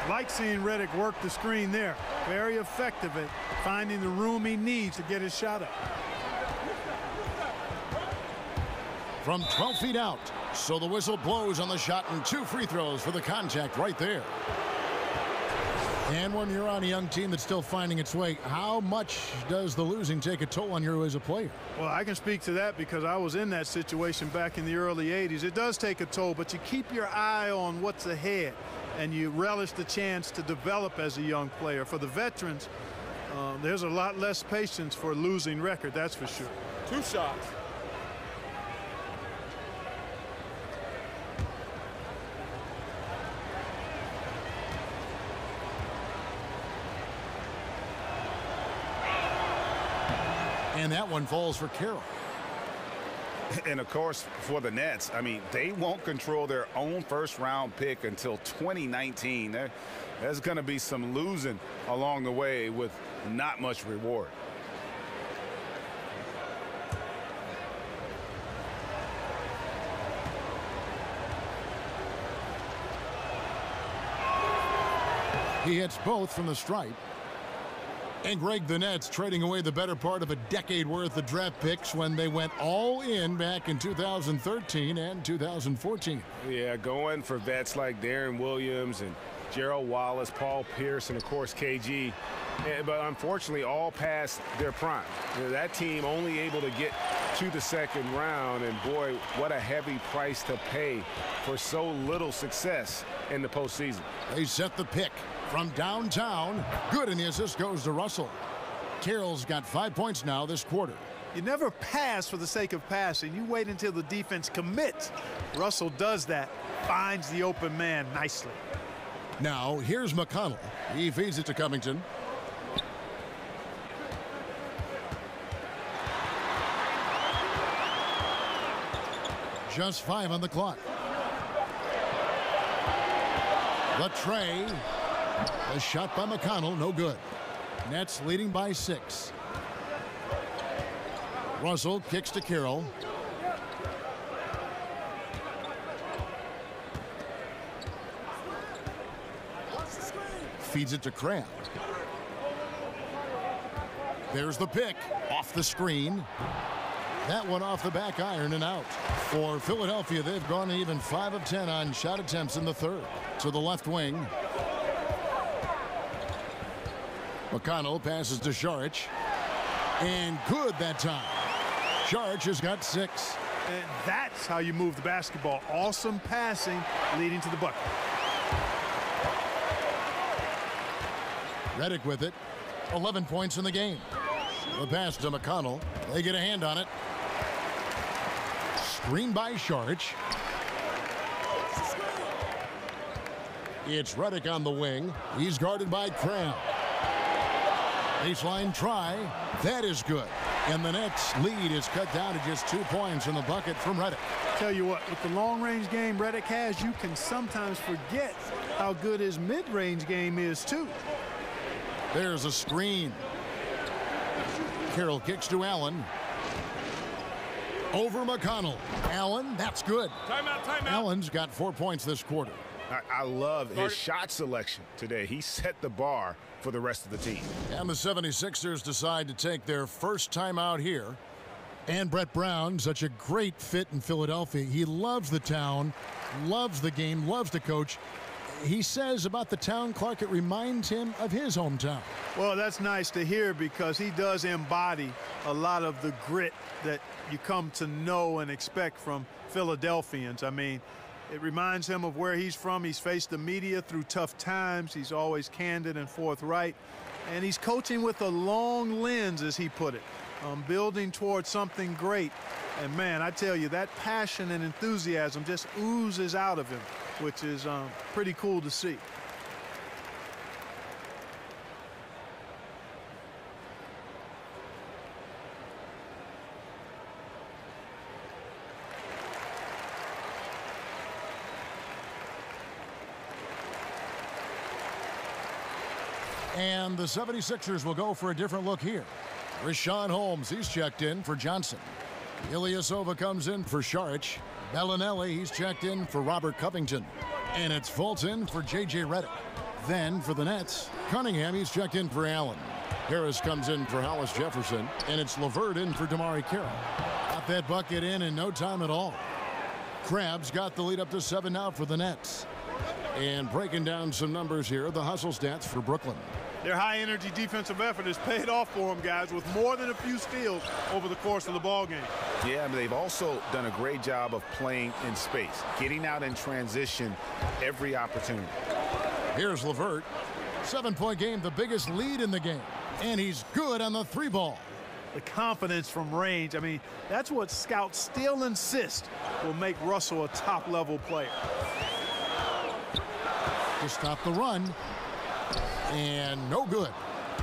Like seeing Redick work the screen there. Very effective at finding the room he needs to get his shot up. From 12 feet out. So the whistle blows on the shot and 2 free throws for the contact right there. And when you're on a young team that's still finding its way, how much does the losing take a toll on you as a player? Well, I can speak to that because I was in that situation back in the early 80s. It does take a toll, but you keep your eye on what's ahead and you relish the chance to develop as a young player. For the veterans, there's a lot less patience for a losing record, that's for sure. 2 shots. And that one falls for Carroll. And of course, for the Nets, I mean, they won't control their own first-round pick until 2019. There's going to be some losing along the way with not much reward. He hits both from the stripe. And Greg, the Nets trading away the better part of a decade worth of draft picks when they went all in back in 2013 and 2014. Yeah, going for vets like Darren Williams and Gerald Wallace, Paul Pierce, and of course KG. But unfortunately, all past their prime. That team only able to get to the second round, and boy, what a heavy price to pay for so little success in the postseason. They set the pick from downtown. Good, and the assist goes to Russell. Carroll's got 5 points now this quarter. You never pass for the sake of passing. You wait until the defense commits. Russell does that, finds the open man nicely. Now, here's McConnell. He feeds it to Covington. Just 5 on the clock. The tray. A shot by McConnell, no good. Nets leading by 6. Russell kicks to Carroll. Feeds it to Crabbe. There's the pick off the screen. That one off the back iron and out. For Philadelphia, they've gone even 5 of 10 on shot attempts in the third. To the left wing. McConnell passes to Šarić. And good that time. Šarić has got 6. And that's how you move the basketball. Awesome passing leading to the bucket. Redick with it. 11 points in the game. The pass to McConnell. They get a hand on it. Screen by Šarić. It's Redick on the wing. He's guarded by Crabbe. Baseline try. That is good. And the Nets lead is cut down to just 2 points in the bucket from Redick. Tell you what, with the long-range game Redick has, you can sometimes forget how good his mid-range game is, too. There's a screen. Carroll kicks to Allen. Over McConnell. Allen, that's good. Timeout, timeout. Allen's got 4 points this quarter. I love his shot selection today. He set the bar for the rest of the team. And the 76ers decide to take their first timeout here. And Brett Brown, such a great fit in Philadelphia. He loves the town, loves the game, loves to coach. He says about the town, Clark, it reminds him of his hometown. Well, that's nice to hear because he does embody a lot of the grit that you come to know and expect from Philadelphians. I mean, it reminds him of where he's from. He's faced the media through tough times. He's always candid and forthright. And he's coaching with a long lens, as he put it, building towards something great. And, man, I tell you, that passion and enthusiasm just oozes out of him, which is pretty cool to see. And the 76ers will go for a different look here. Richaun Holmes, he's checked in for Johnson. Ilyasova comes in for Saric. Bellinelli, he's checked in for Robert Covington. And it's Fulton for J.J. Redick. Then for the Nets, Cunningham, he's checked in for Allen. Harris comes in for Hollis Jefferson. And it's LeVert in for DeMarre Carroll. Got that bucket in no time at all. Krabs got the lead up to 7 now for the Nets. And breaking down some numbers here, the hustle stats for Brooklyn. Their high-energy defensive effort has paid off for them, guys, with more than a few steals over the course of the ball game. Yeah, but they've also done a great job of playing in space, getting out in transition every opportunity. Here's LeVert. 7-point game, the biggest lead in the game. And he's good on the 3 ball. The confidence from range, I mean, that's what scouts still insist will make Russell a top-level player. To stop the run. And no good.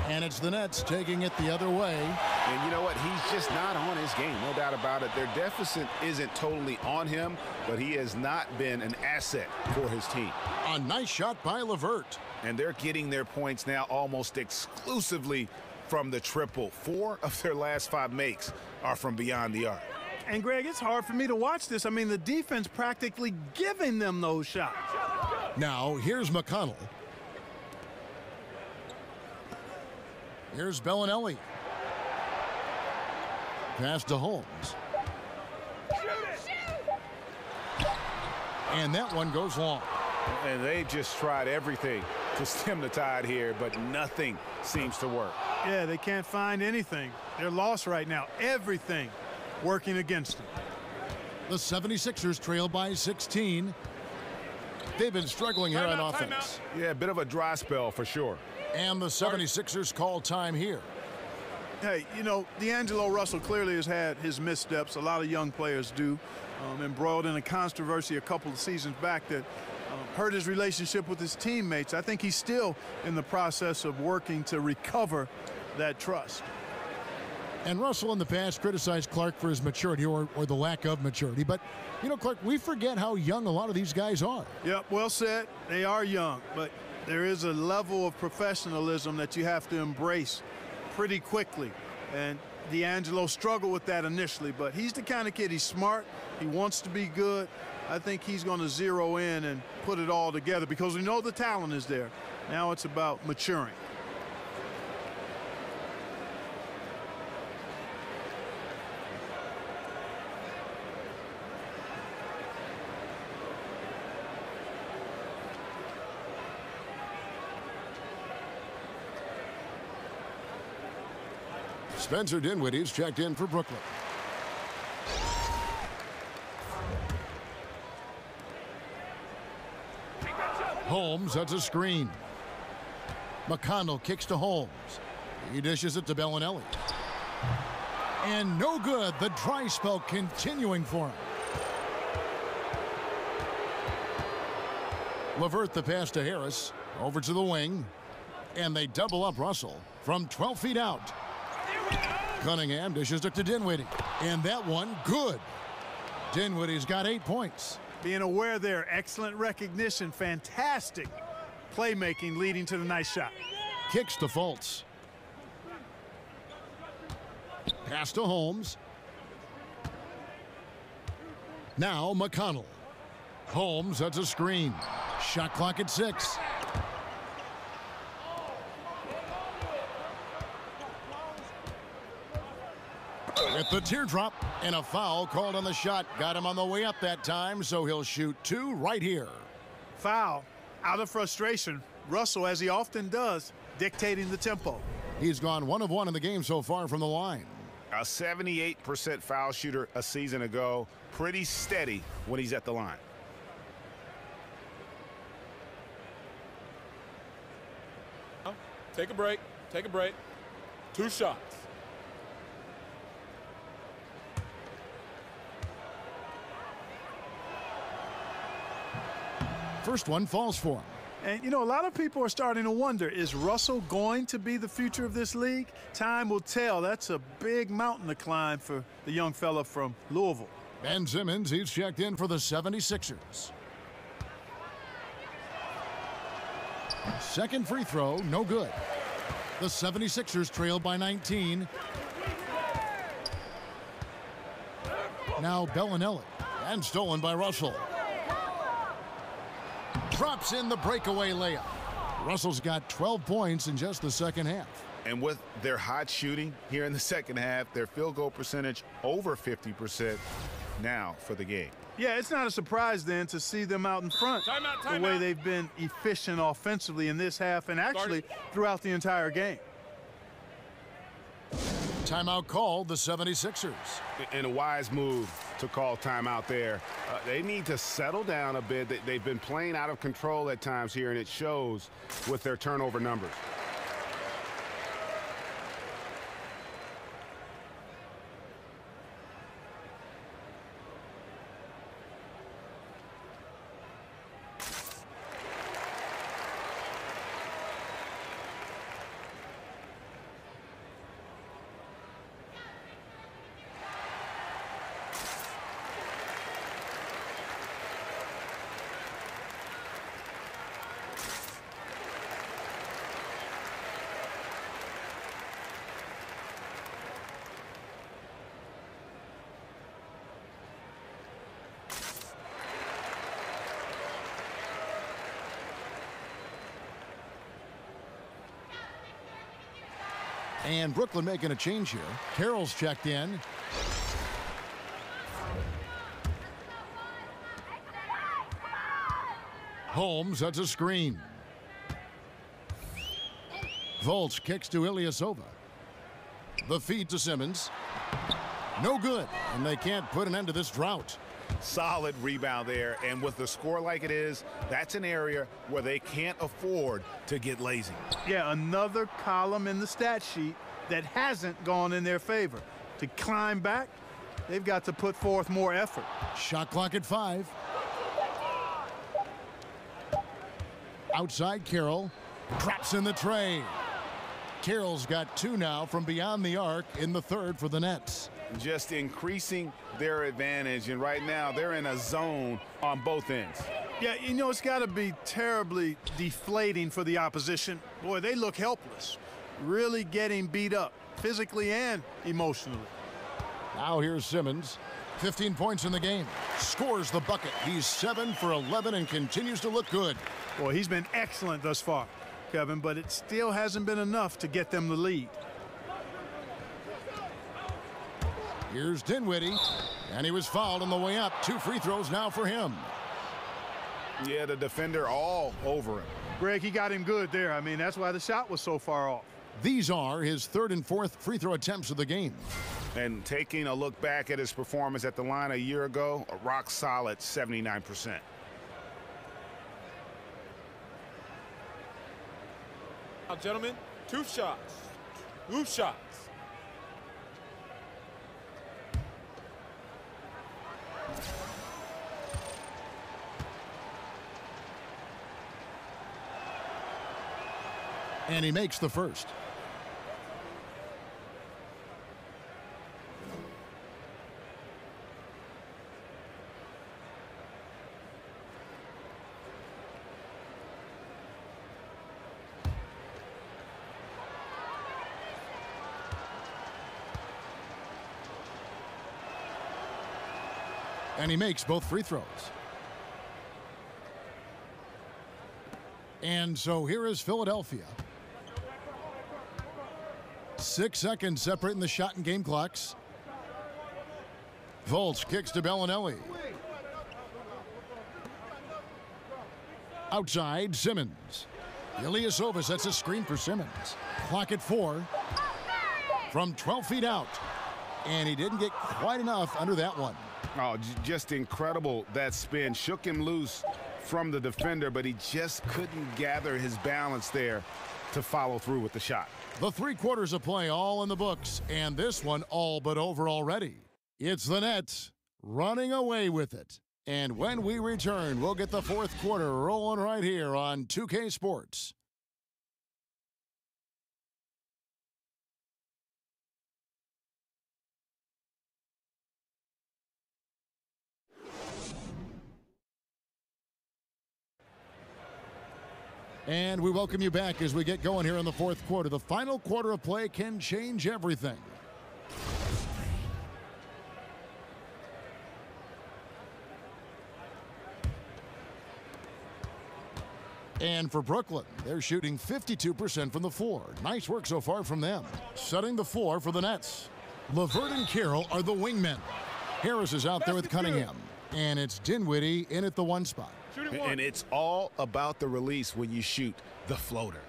And it's the Nets taking it the other way. And you know what? He's just not on his game, no doubt about it. Their deficit isn't totally on him, but he has not been an asset for his team. A nice shot by LeVert. And they're getting their points now almost exclusively from the triple. 4 of their last 5 makes are from beyond the arc. And, Greg, it's hard for me to watch this. I mean, the defense practically giving them those shots. Now, here's McConnell. Here's Bellinelli. Pass to Holmes. And that one goes long. And they just tried everything to stem the tide here, but nothing seems to work. Yeah, they can't find anything. They're lost right now. Everything working against them. The 76ers trail by 16. They've been struggling here on offense. Yeah, a bit of a dry spell for sure. And the 76ers call time here. Hey, you know, D'Angelo Russell clearly has had his missteps. A lot of young players do. Embroiled in a controversy a couple of seasons back that hurt his relationship with his teammates. I think he's still in the process of working to recover that trust. And Russell in the past criticized Clark for his maturity or the lack of maturity. But, you know, Clark, we forget how young a lot of these guys are. Yep, well said. They are young, but there is a level of professionalism that you have to embrace pretty quickly. And D'Angelo struggled with that initially, but he's the kind of kid, he's smart, he wants to be good. I think he's going to zero in and put it all together because we know the talent is there. Now it's about maturing. Spencer Dinwiddie's checked in for Brooklyn. Holmes, that's a screen. McConnell kicks to Holmes. He dishes it to Bellinelli. And no good. The dry spell continuing for him. LeVert the pass to Harris. Over to the wing. And they double up Russell from 12 feet out. Cunningham dishes it to Dinwiddie. And that one, good. Dinwiddie's got 8 points. Being aware there, excellent recognition, fantastic playmaking leading to the nice shot. Kicks to Fultz. Pass to Holmes. Now McConnell. Holmes, that's a screen. Shot clock at 6. With the teardrop and a foul called on the shot. Got him on the way up that time, so he'll shoot 2 right here. Foul. Out of frustration, Russell, as he often does, dictating the tempo. He's gone 1 of 1 in the game so far from the line. A 78% foul shooter a season ago. Pretty steady when he's at the line. Take a break. Take a break. 2 shots. First one falls for him. And, you know, a lot of people are starting to wonder, is Russell going to be the future of this league? Time will tell. That's a big mountain to climb for the young fella from Louisville. Ben Simmons, he's checked in for the 76ers. Second free throw, no good. The 76ers trail by 19. Now Bellinelli, and stolen by Russell. Drops in the breakaway layup. Russell's got 12 points in just the second half. And with their hot shooting here in the second half, their field goal percentage over 50% now for the game. Yeah, it's not a surprise then to see them out in front. The way they've been efficient offensively in this half and actually throughout the entire game. Timeout called, the 76ers. And a wise move to call timeout there. They need to settle down a bit. They've been playing out of control at times here, and it shows with their turnover numbers. And Brooklyn making a change here. Carroll's checked in. Holmes, that's a screen. Fultz kicks to Ilyasova. The feed to Simmons. No good, and they can't put an end to this drought. Solid rebound there, and with the score like it is, that's an area where they can't afford to get lazy. Yeah, another column in the stat sheet that hasn't gone in their favor. To climb back, they've got to put forth more effort. Shot clock at 5. Outside Carroll. Drops in the tray. Carroll's got 2 now from beyond the arc in the third for the Nets. Just increasing their advantage, and right now they're in a zone on both ends. Yeah, you know, it's got to be terribly deflating for the opposition. Boy, they look helpless, really getting beat up physically and emotionally. Now here's Simmons. 15 points in the game. Scores the bucket. He's 7 for 11 and continues to look good. Boy, he's been excellent thus far, Kevin, but it still hasn't been enough to get them the lead. Here's Dinwiddie, and he was fouled on the way up. 2 free throws now for him. Yeah, the defender all over him. Greg, he got him good there. I mean, that's why the shot was so far off. These are his 3rd and 4th free throw attempts of the game. And taking a look back at his performance at the line a year ago, a rock solid 79%. Now, gentlemen, 2 shots. 2 shots. And he makes the first. And he makes both free throws. And so here is Philadelphia. 6 seconds separating the shot and game clocks. Fultz kicks to Bellinelli. Outside, Simmons. Ilyasova sets a screen for Simmons. Clock at 4. From 12 feet out. And he didn't get quite enough under that one. Oh, just incredible, that spin. Shook him loose from the defender, but he just couldn't gather his balance there to follow through with the shot. The 3 quarters of play all in the books, and this one all but over already. It's the Nets running away with it. And when we return, we'll get the 4th quarter rolling right here on 2K Sports. And we welcome you back as we get going here in the 4th quarter. The final quarter of play can change everything. And for Brooklyn, they're shooting 52% from the floor. Nice work so far from them. Setting the floor for the Nets. LeVert and Carroll are the wingmen. Harris is out there with Cunningham. And it's Dinwiddie in at the 1 spot. And it's all about the release when you shoot the floater.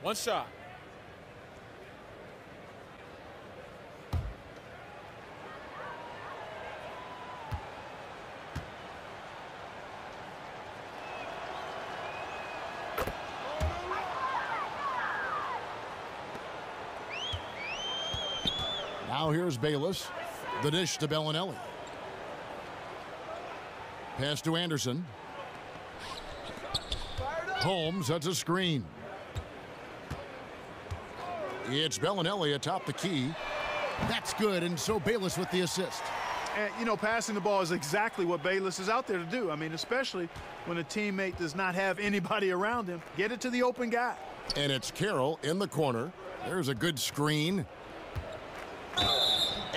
One shot. Now here's Bayless. The dish to Bellinelli. Pass to Anderson. Holmes, that's a screen. It's Bellinelli atop the key. That's good, and so Bayless with the assist. And, you know, passing the ball is exactly what Bayless is out there to do. I mean, especially when a teammate does not have anybody around him. Get it to the open guy. And it's Carroll in the corner. There's a good screen.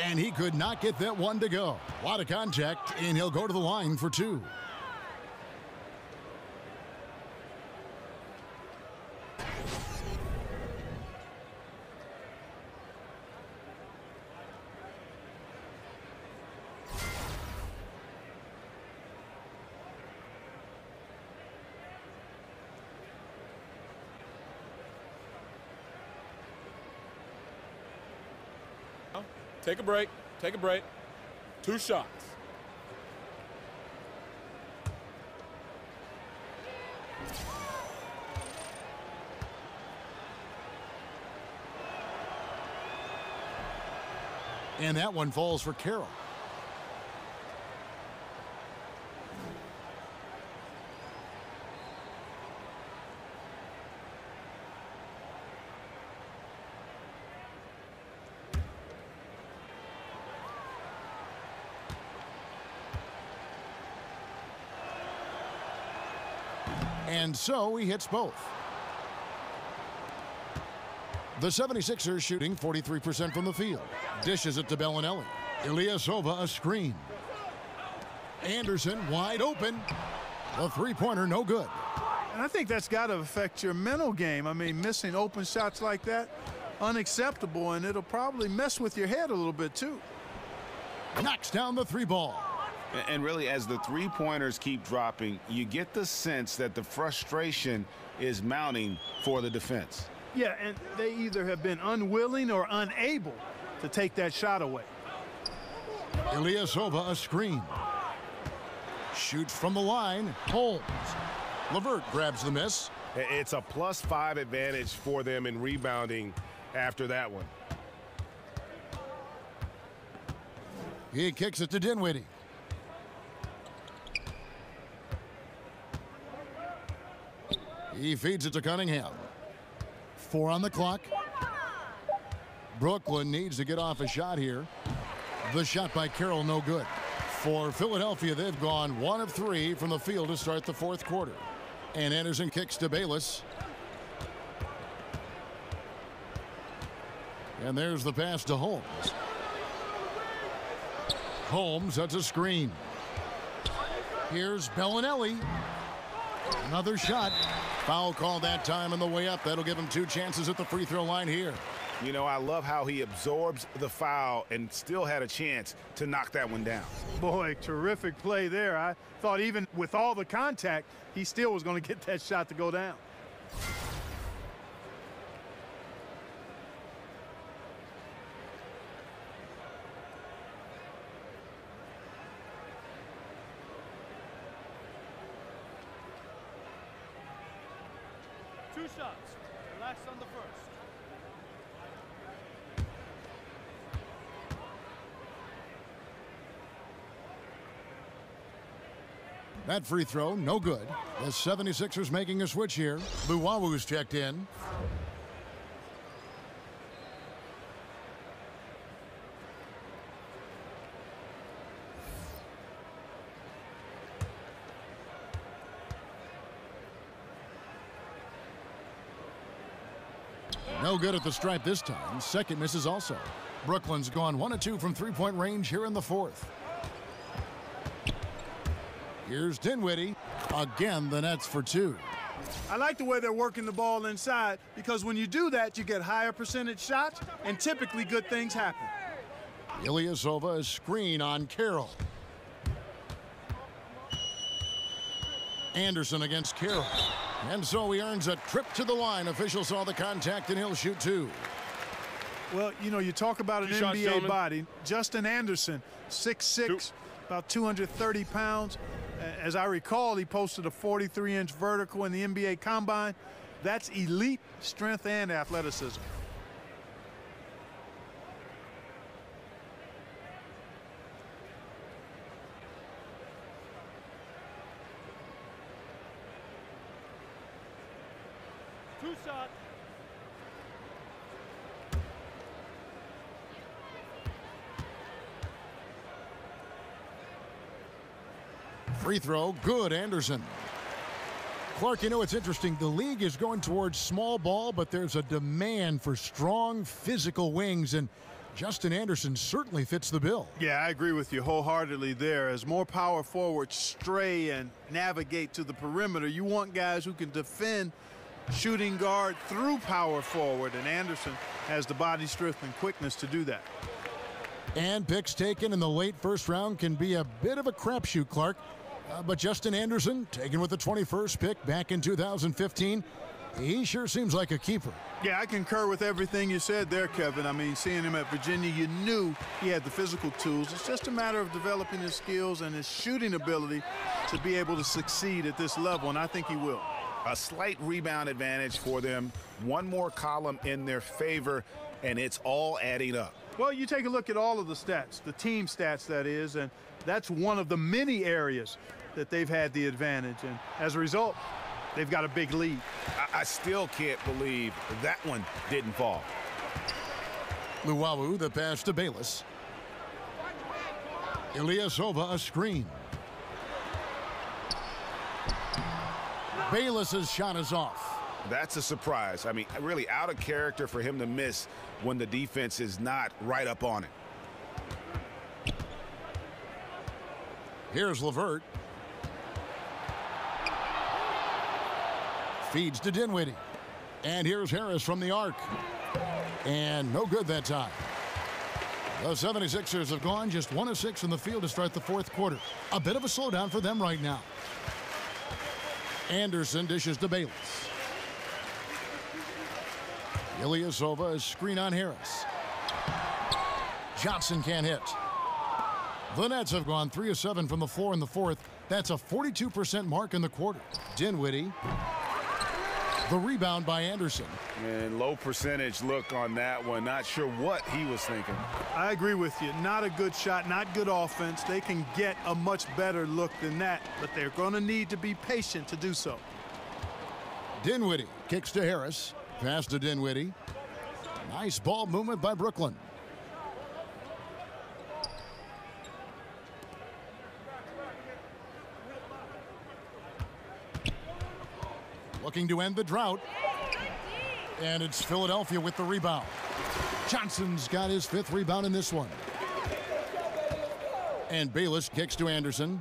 And he could not get that one to go. A lot of contact, and he'll go to the line for 2. Take a break. Take a break. 2 shots. And that one falls for Carroll. And so he hits both. The 76ers shooting 43% from the field. Dishes it to Bellinelli. Ilyasova a screen. Anderson wide open. The 3-pointer no good. And I think that's got to affect your mental game. I mean, missing open shots like that, unacceptable, and it'll probably mess with your head a little bit too. Knocks down the 3 ball. And really, as the 3-pointers keep dropping, you get the sense that the frustration is mounting for the defense. Yeah, and they either have been unwilling or unable to take that shot away. Ilyasova a screen. Shoots from the line. Holmes. LeVert grabs the miss. It's a +5 advantage for them in rebounding after that one. He kicks it to Dinwiddie. He feeds it to Cunningham. 4 on the clock. Brooklyn needs to get off a shot here. The shot by Carroll, no good. For Philadelphia, they've gone 1 of 3 from the field to start the fourth quarter. And Anderson kicks to Bayless. And there's the pass to Holmes. Holmes, that's a screen. Here's Bellinelli. Another shot. Foul call that time on the way up. That'll give him 2 chances at the free throw line here. You know, I love how he absorbs the foul and still had a chance to knock that one down. Boy, terrific play there. I thought even with all the contact, he still was going to get that shot to go down. Two shots. Relax on the first. That free throw, no good. The 76ers making a switch here. Luwawu's checked in. No good at the stripe this time. Second misses also. Brooklyn's gone 1 of 2 from three-point range here in the fourth. Here's Dinwiddie. Again, the Nets for 2. I like the way they're working the ball inside because when you do that, you get higher percentage shots and typically good things happen. Ilyasova, a screen on Carroll. Anderson against Carroll. And so he earns a trip to the line. Official saw the contact and he'll shoot 2. Well, you know, you talk about an NBA body. Justin Anderson, 6'6", about 230 pounds. As I recall, he posted a 43-inch vertical in the NBA Combine. That's elite strength and athleticism. Two shots. Free throw, good, Anderson. Clark, you know, it's interesting. The league is going towards small ball, but there's a demand for strong physical wings, and Justin Anderson certainly fits the bill. Yeah, I agree with you wholeheartedly there. As more power forwards stray and navigate to the perimeter, you want guys who can defend shooting guard through power forward, and Anderson has the body strength and quickness to do that. And picks taken in the late first round can be a bit of a crapshoot, Clark. But Justin Anderson, taken with the 21st pick back in 2015, he sure seems like a keeper. Yeah, I concur with everything you said there, Kevin. I mean, seeing him at Virginia, you knew he had the physical tools. It's just a matter of developing his skills and his shooting ability to be able to succeed at this level, and I think he will. A slight rebound advantage for them. One more column in their favor, and it's all adding up. Well, you take a look at all of the stats, the team stats, that is, and that's one of the many areas that they've had the advantage. And as a result, they've got a big lead. I still can't believe that one didn't fall. Luwawu, the pass to Bayless. Ilyasova, a screen. Bayless's shot is off. That's a surprise. I mean, really out of character for him to miss when the defense is not right up on it. Here's LeVert. Feeds to Dinwiddie. And here's Harris from the arc. And no good that time. The 76ers have gone just 1 of 6 in the field to start the fourth quarter. A bit of a slowdown for them right now. Anderson dishes to Bayless. Ilyasova, a screen on Harris. Johnson can't hit. The Nets have gone 3 of 7 from the floor in the fourth. That's a 42% mark in the quarter. Dinwiddie. The rebound by Anderson. And low percentage look on that one. Not sure what he was thinking. I agree with you. Not a good shot, not good offense. They can get a much better look than that, but they're going to need to be patient to do so. Dinwiddie kicks to Harris. Pass to Dinwiddie. Nice ball movement by Brooklyn. Looking to end the drought. And it's Philadelphia with the rebound. Johnson's got his 5th rebound in this one. And Bayless kicks to Anderson.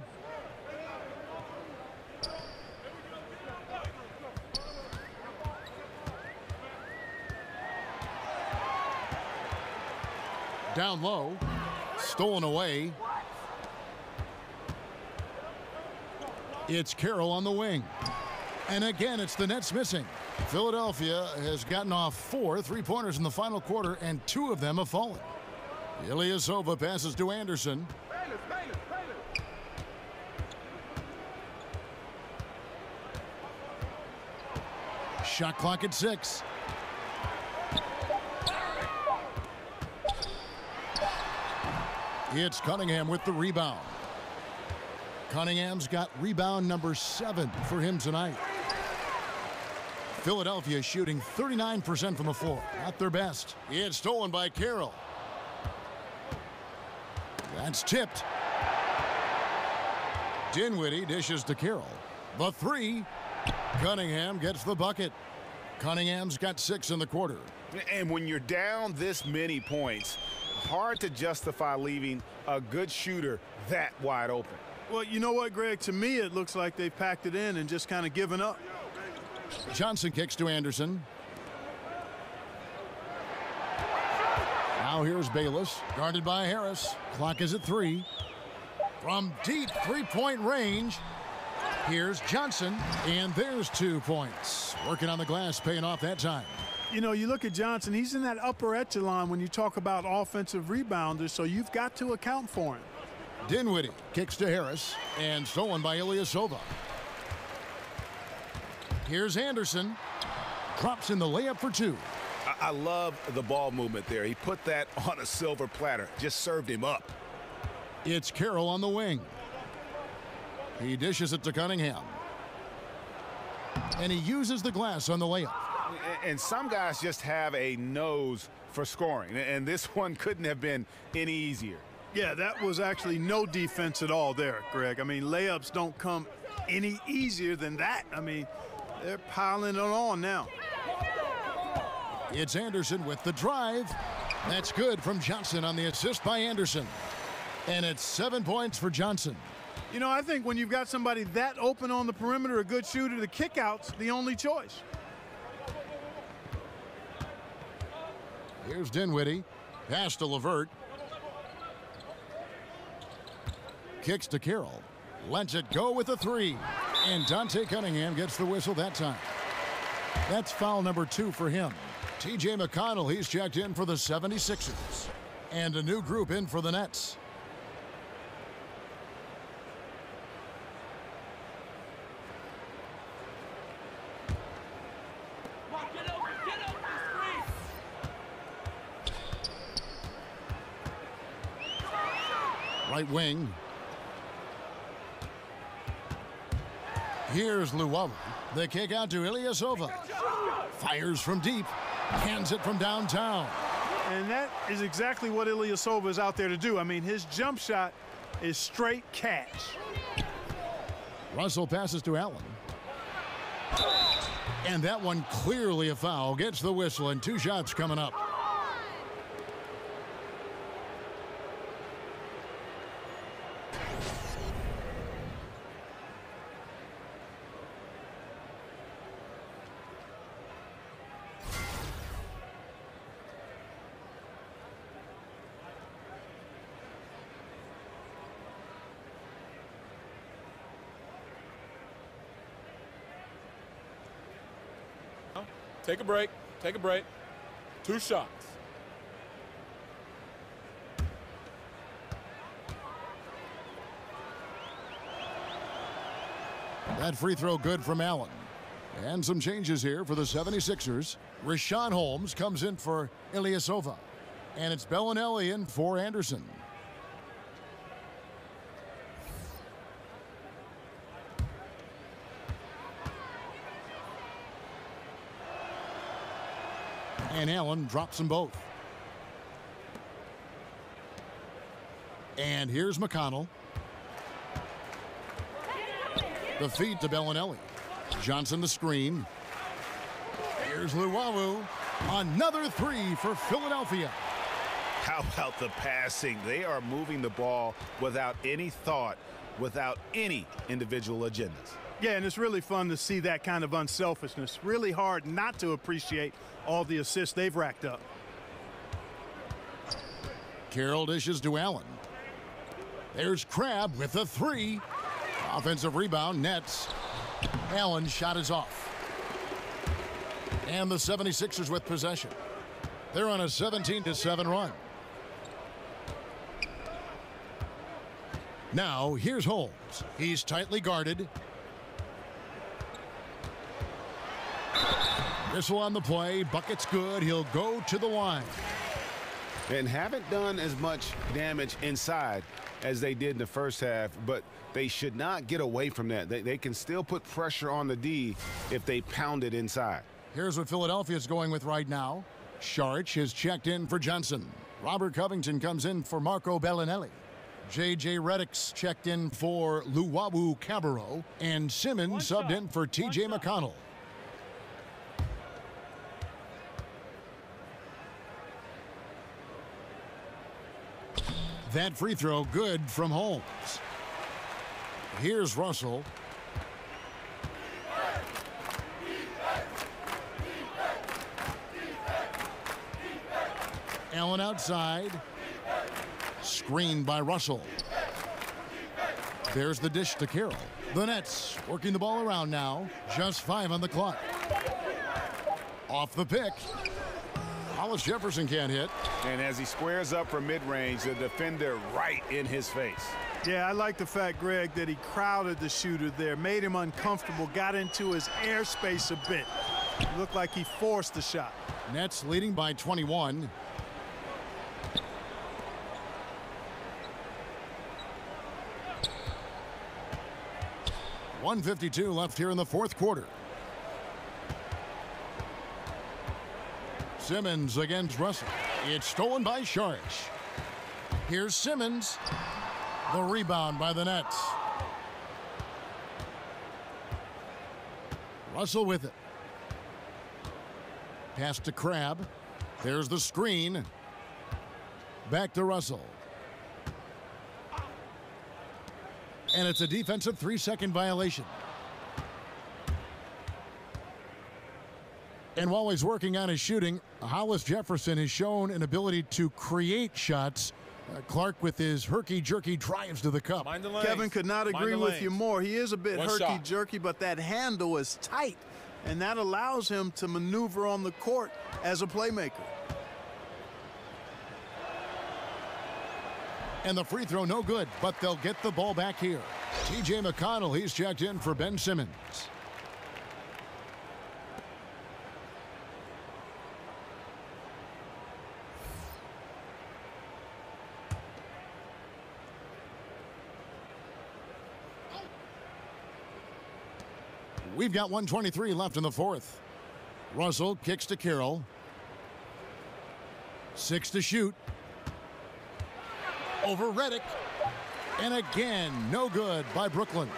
Down low. Stolen away. It's Carroll on the wing. And again, it's the Nets missing. Philadelphia has gotten off 4 3-pointers in the final quarter, and 2 of them have fallen. Ilyasova passes to Anderson. Shot clock at 6. It's Cunningham with the rebound. Cunningham's got rebound number 7 for him tonight. Philadelphia shooting 39% from the floor. Not their best. It's stolen by Carroll. That's tipped. Dinwiddie dishes to Carroll. The 3. Cunningham gets the bucket. Cunningham's got 6 in the quarter. And when you're down this many points, hard to justify leaving a good shooter that wide open. Well, you know what, Greg? To me, it looks like they've packed it in and just kind of given up. Johnson kicks to Anderson. Now here's Bayless, guarded by Harris. Clock is at 3. From deep 3-point range, here's Johnson, and there's 2 points. Working on the glass, paying off that time. You know, you look at Johnson, he's in that upper echelon when you talk about offensive rebounders, so you've got to account for him. Dinwiddie kicks to Harris, and stolen by Ilyasova. Here's Anderson. Drops in the layup for 2. I love the ball movement there. He put that on a silver platter. Just served him up. It's Carroll on the wing. He dishes it to Cunningham. And he uses the glass on the layup. And some guys just have a nose for scoring. And this one couldn't have been any easier. Yeah, that was actually no defense at all there, Greg. I mean, layups don't come any easier than that. I mean, they're piling it on now. It's Anderson with the drive. That's good from Johnson on the assist by Anderson. And it's 7 points for Johnson. You know, I think when you've got somebody that open on the perimeter, a good shooter, the kickout's the only choice. Here's Dinwiddie. Pass to LeVert. Kicks to Carroll. Lets it go with a 3. And Dante Cunningham gets the whistle that time. That's foul number 2 for him. T.J. McConnell, he's checked in for the 76ers. And a new group in for the Nets. Right wing. Here's Luwawu. The kick out to Ilyasova. Fires from deep. Hands it from downtown. And that is exactly what Ilyasova is out there to do. I mean, his jump shot is straight catch. Russell passes to Allen. And that one clearly a foul. Gets the whistle, and 2 shots coming up. Take a break. Take a break. 2 shots. That free throw good from Allen. And some changes here for the 76ers. Richaun Holmes comes in for Ilyasova. And it's Bellinelli in for Anderson. And Allen drops them both. And here's McConnell. The feed to Bellinelli. Johnson the screen. Here's Luwawu. Another three for Philadelphia. How about the passing? They are moving the ball without any thought, without any individual agendas. Yeah, and it's really fun to see that kind of unselfishness. Really hard not to appreciate all the assists they've racked up. Carroll dishes to Allen. There's Crabbe with a three. Offensive rebound, Nets. Allen's shot is off. And the 76ers with possession. They're on a 17-7 run. Now, here's Holmes. He's tightly guarded. Whistle on the play. Bucket's good. He'll go to the line. And haven't done as much damage inside as they did in the first half, but they should not get away from that. They can still put pressure on the D if they pound it inside. Here's what Philadelphia's going with right now. Saric is checked in for Johnson. Robert Covington comes in for Marco Bellinelli. J.J. Redick's checked in for Luwawu-Cabarrot. And Simmons subbed in for T.J. McConnell. That free throw good from Holmes. Here's Russell. Allen outside. Screened by Russell. There's the dish to Carroll. The Nets working the ball around now. Just 5 on the clock. Off the pick. Hollis Jefferson can't hit. And as he squares up for mid-range, the defender right in his face. Yeah, I like the fact, Greg, that he crowded the shooter there, made him uncomfortable, got into his airspace a bit. It looked like he forced the shot. Nets leading by 21. .152 left here in the fourth quarter. Simmons against Russell. It's stolen by Saric. Here's Simmons. The rebound by the Nets. Russell with it. Pass to Crabbe. There's the screen. Back to Russell. And it's a defensive 3-second violation. And while he's working on his shooting, Hollis Jefferson has shown an ability to create shots. Clark with his herky-jerky drives to the cup. Kevin could not agree with you more. He is a bit herky-jerky, but that handle is tight, and that allows him to maneuver on the court as a playmaker. And the free throw no good, but they'll get the ball back here. T.J. McConnell, he's checked in for Ben Simmons. We've got 1:23 left in the fourth. Russell kicks to Carroll. 6 to shoot. Over Redick. And again, no good by Brooklyn.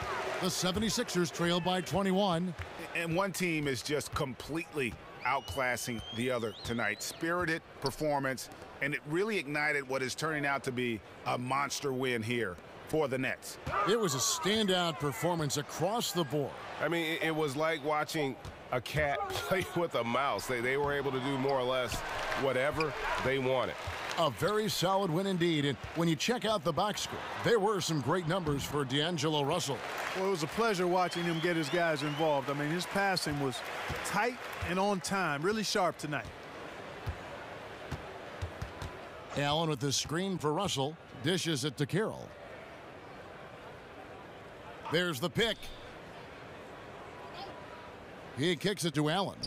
The 76ers trail by 21. And one team is just completely outclassing the other tonight. Spirited performance, and it really ignited what is turning out to be a monster win here for the Nets. It was a standout performance across the board. I mean, it was like watching a cat play with a mouse. They were able to do more or less whatever they wanted. A very solid win indeed. And when you check out the box score, there were some great numbers for D'Angelo Russell. Well, it was a pleasure watching him get his guys involved. I mean, his passing was tight and on time, really sharp tonight. Allen with the screen for Russell, dishes it to Carroll. There's the pick. He kicks it to Allen.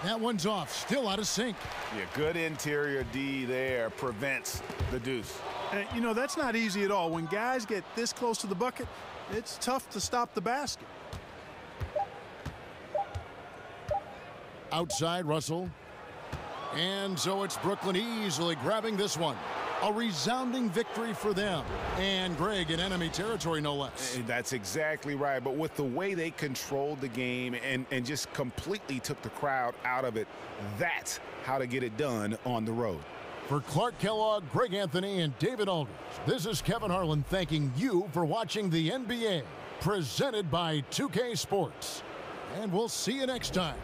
That one's off, still out of sync. Yeah, good interior D there, prevents the deuce. And, you know, that's not easy at all. When guys get this close to the bucket, it's tough to stop the basket. Outside Russell. And so it's Brooklyn easily grabbing this one. A resounding victory for them. And Greg in enemy territory, no less. That's exactly right. But with the way they controlled the game and just completely took the crowd out of it, that's how to get it done on the road. For Clark Kellogg, Greg Anthony, and David Aldridge, this is Kevin Harlan thanking you for watching the NBA, presented by 2K Sports. And we'll see you next time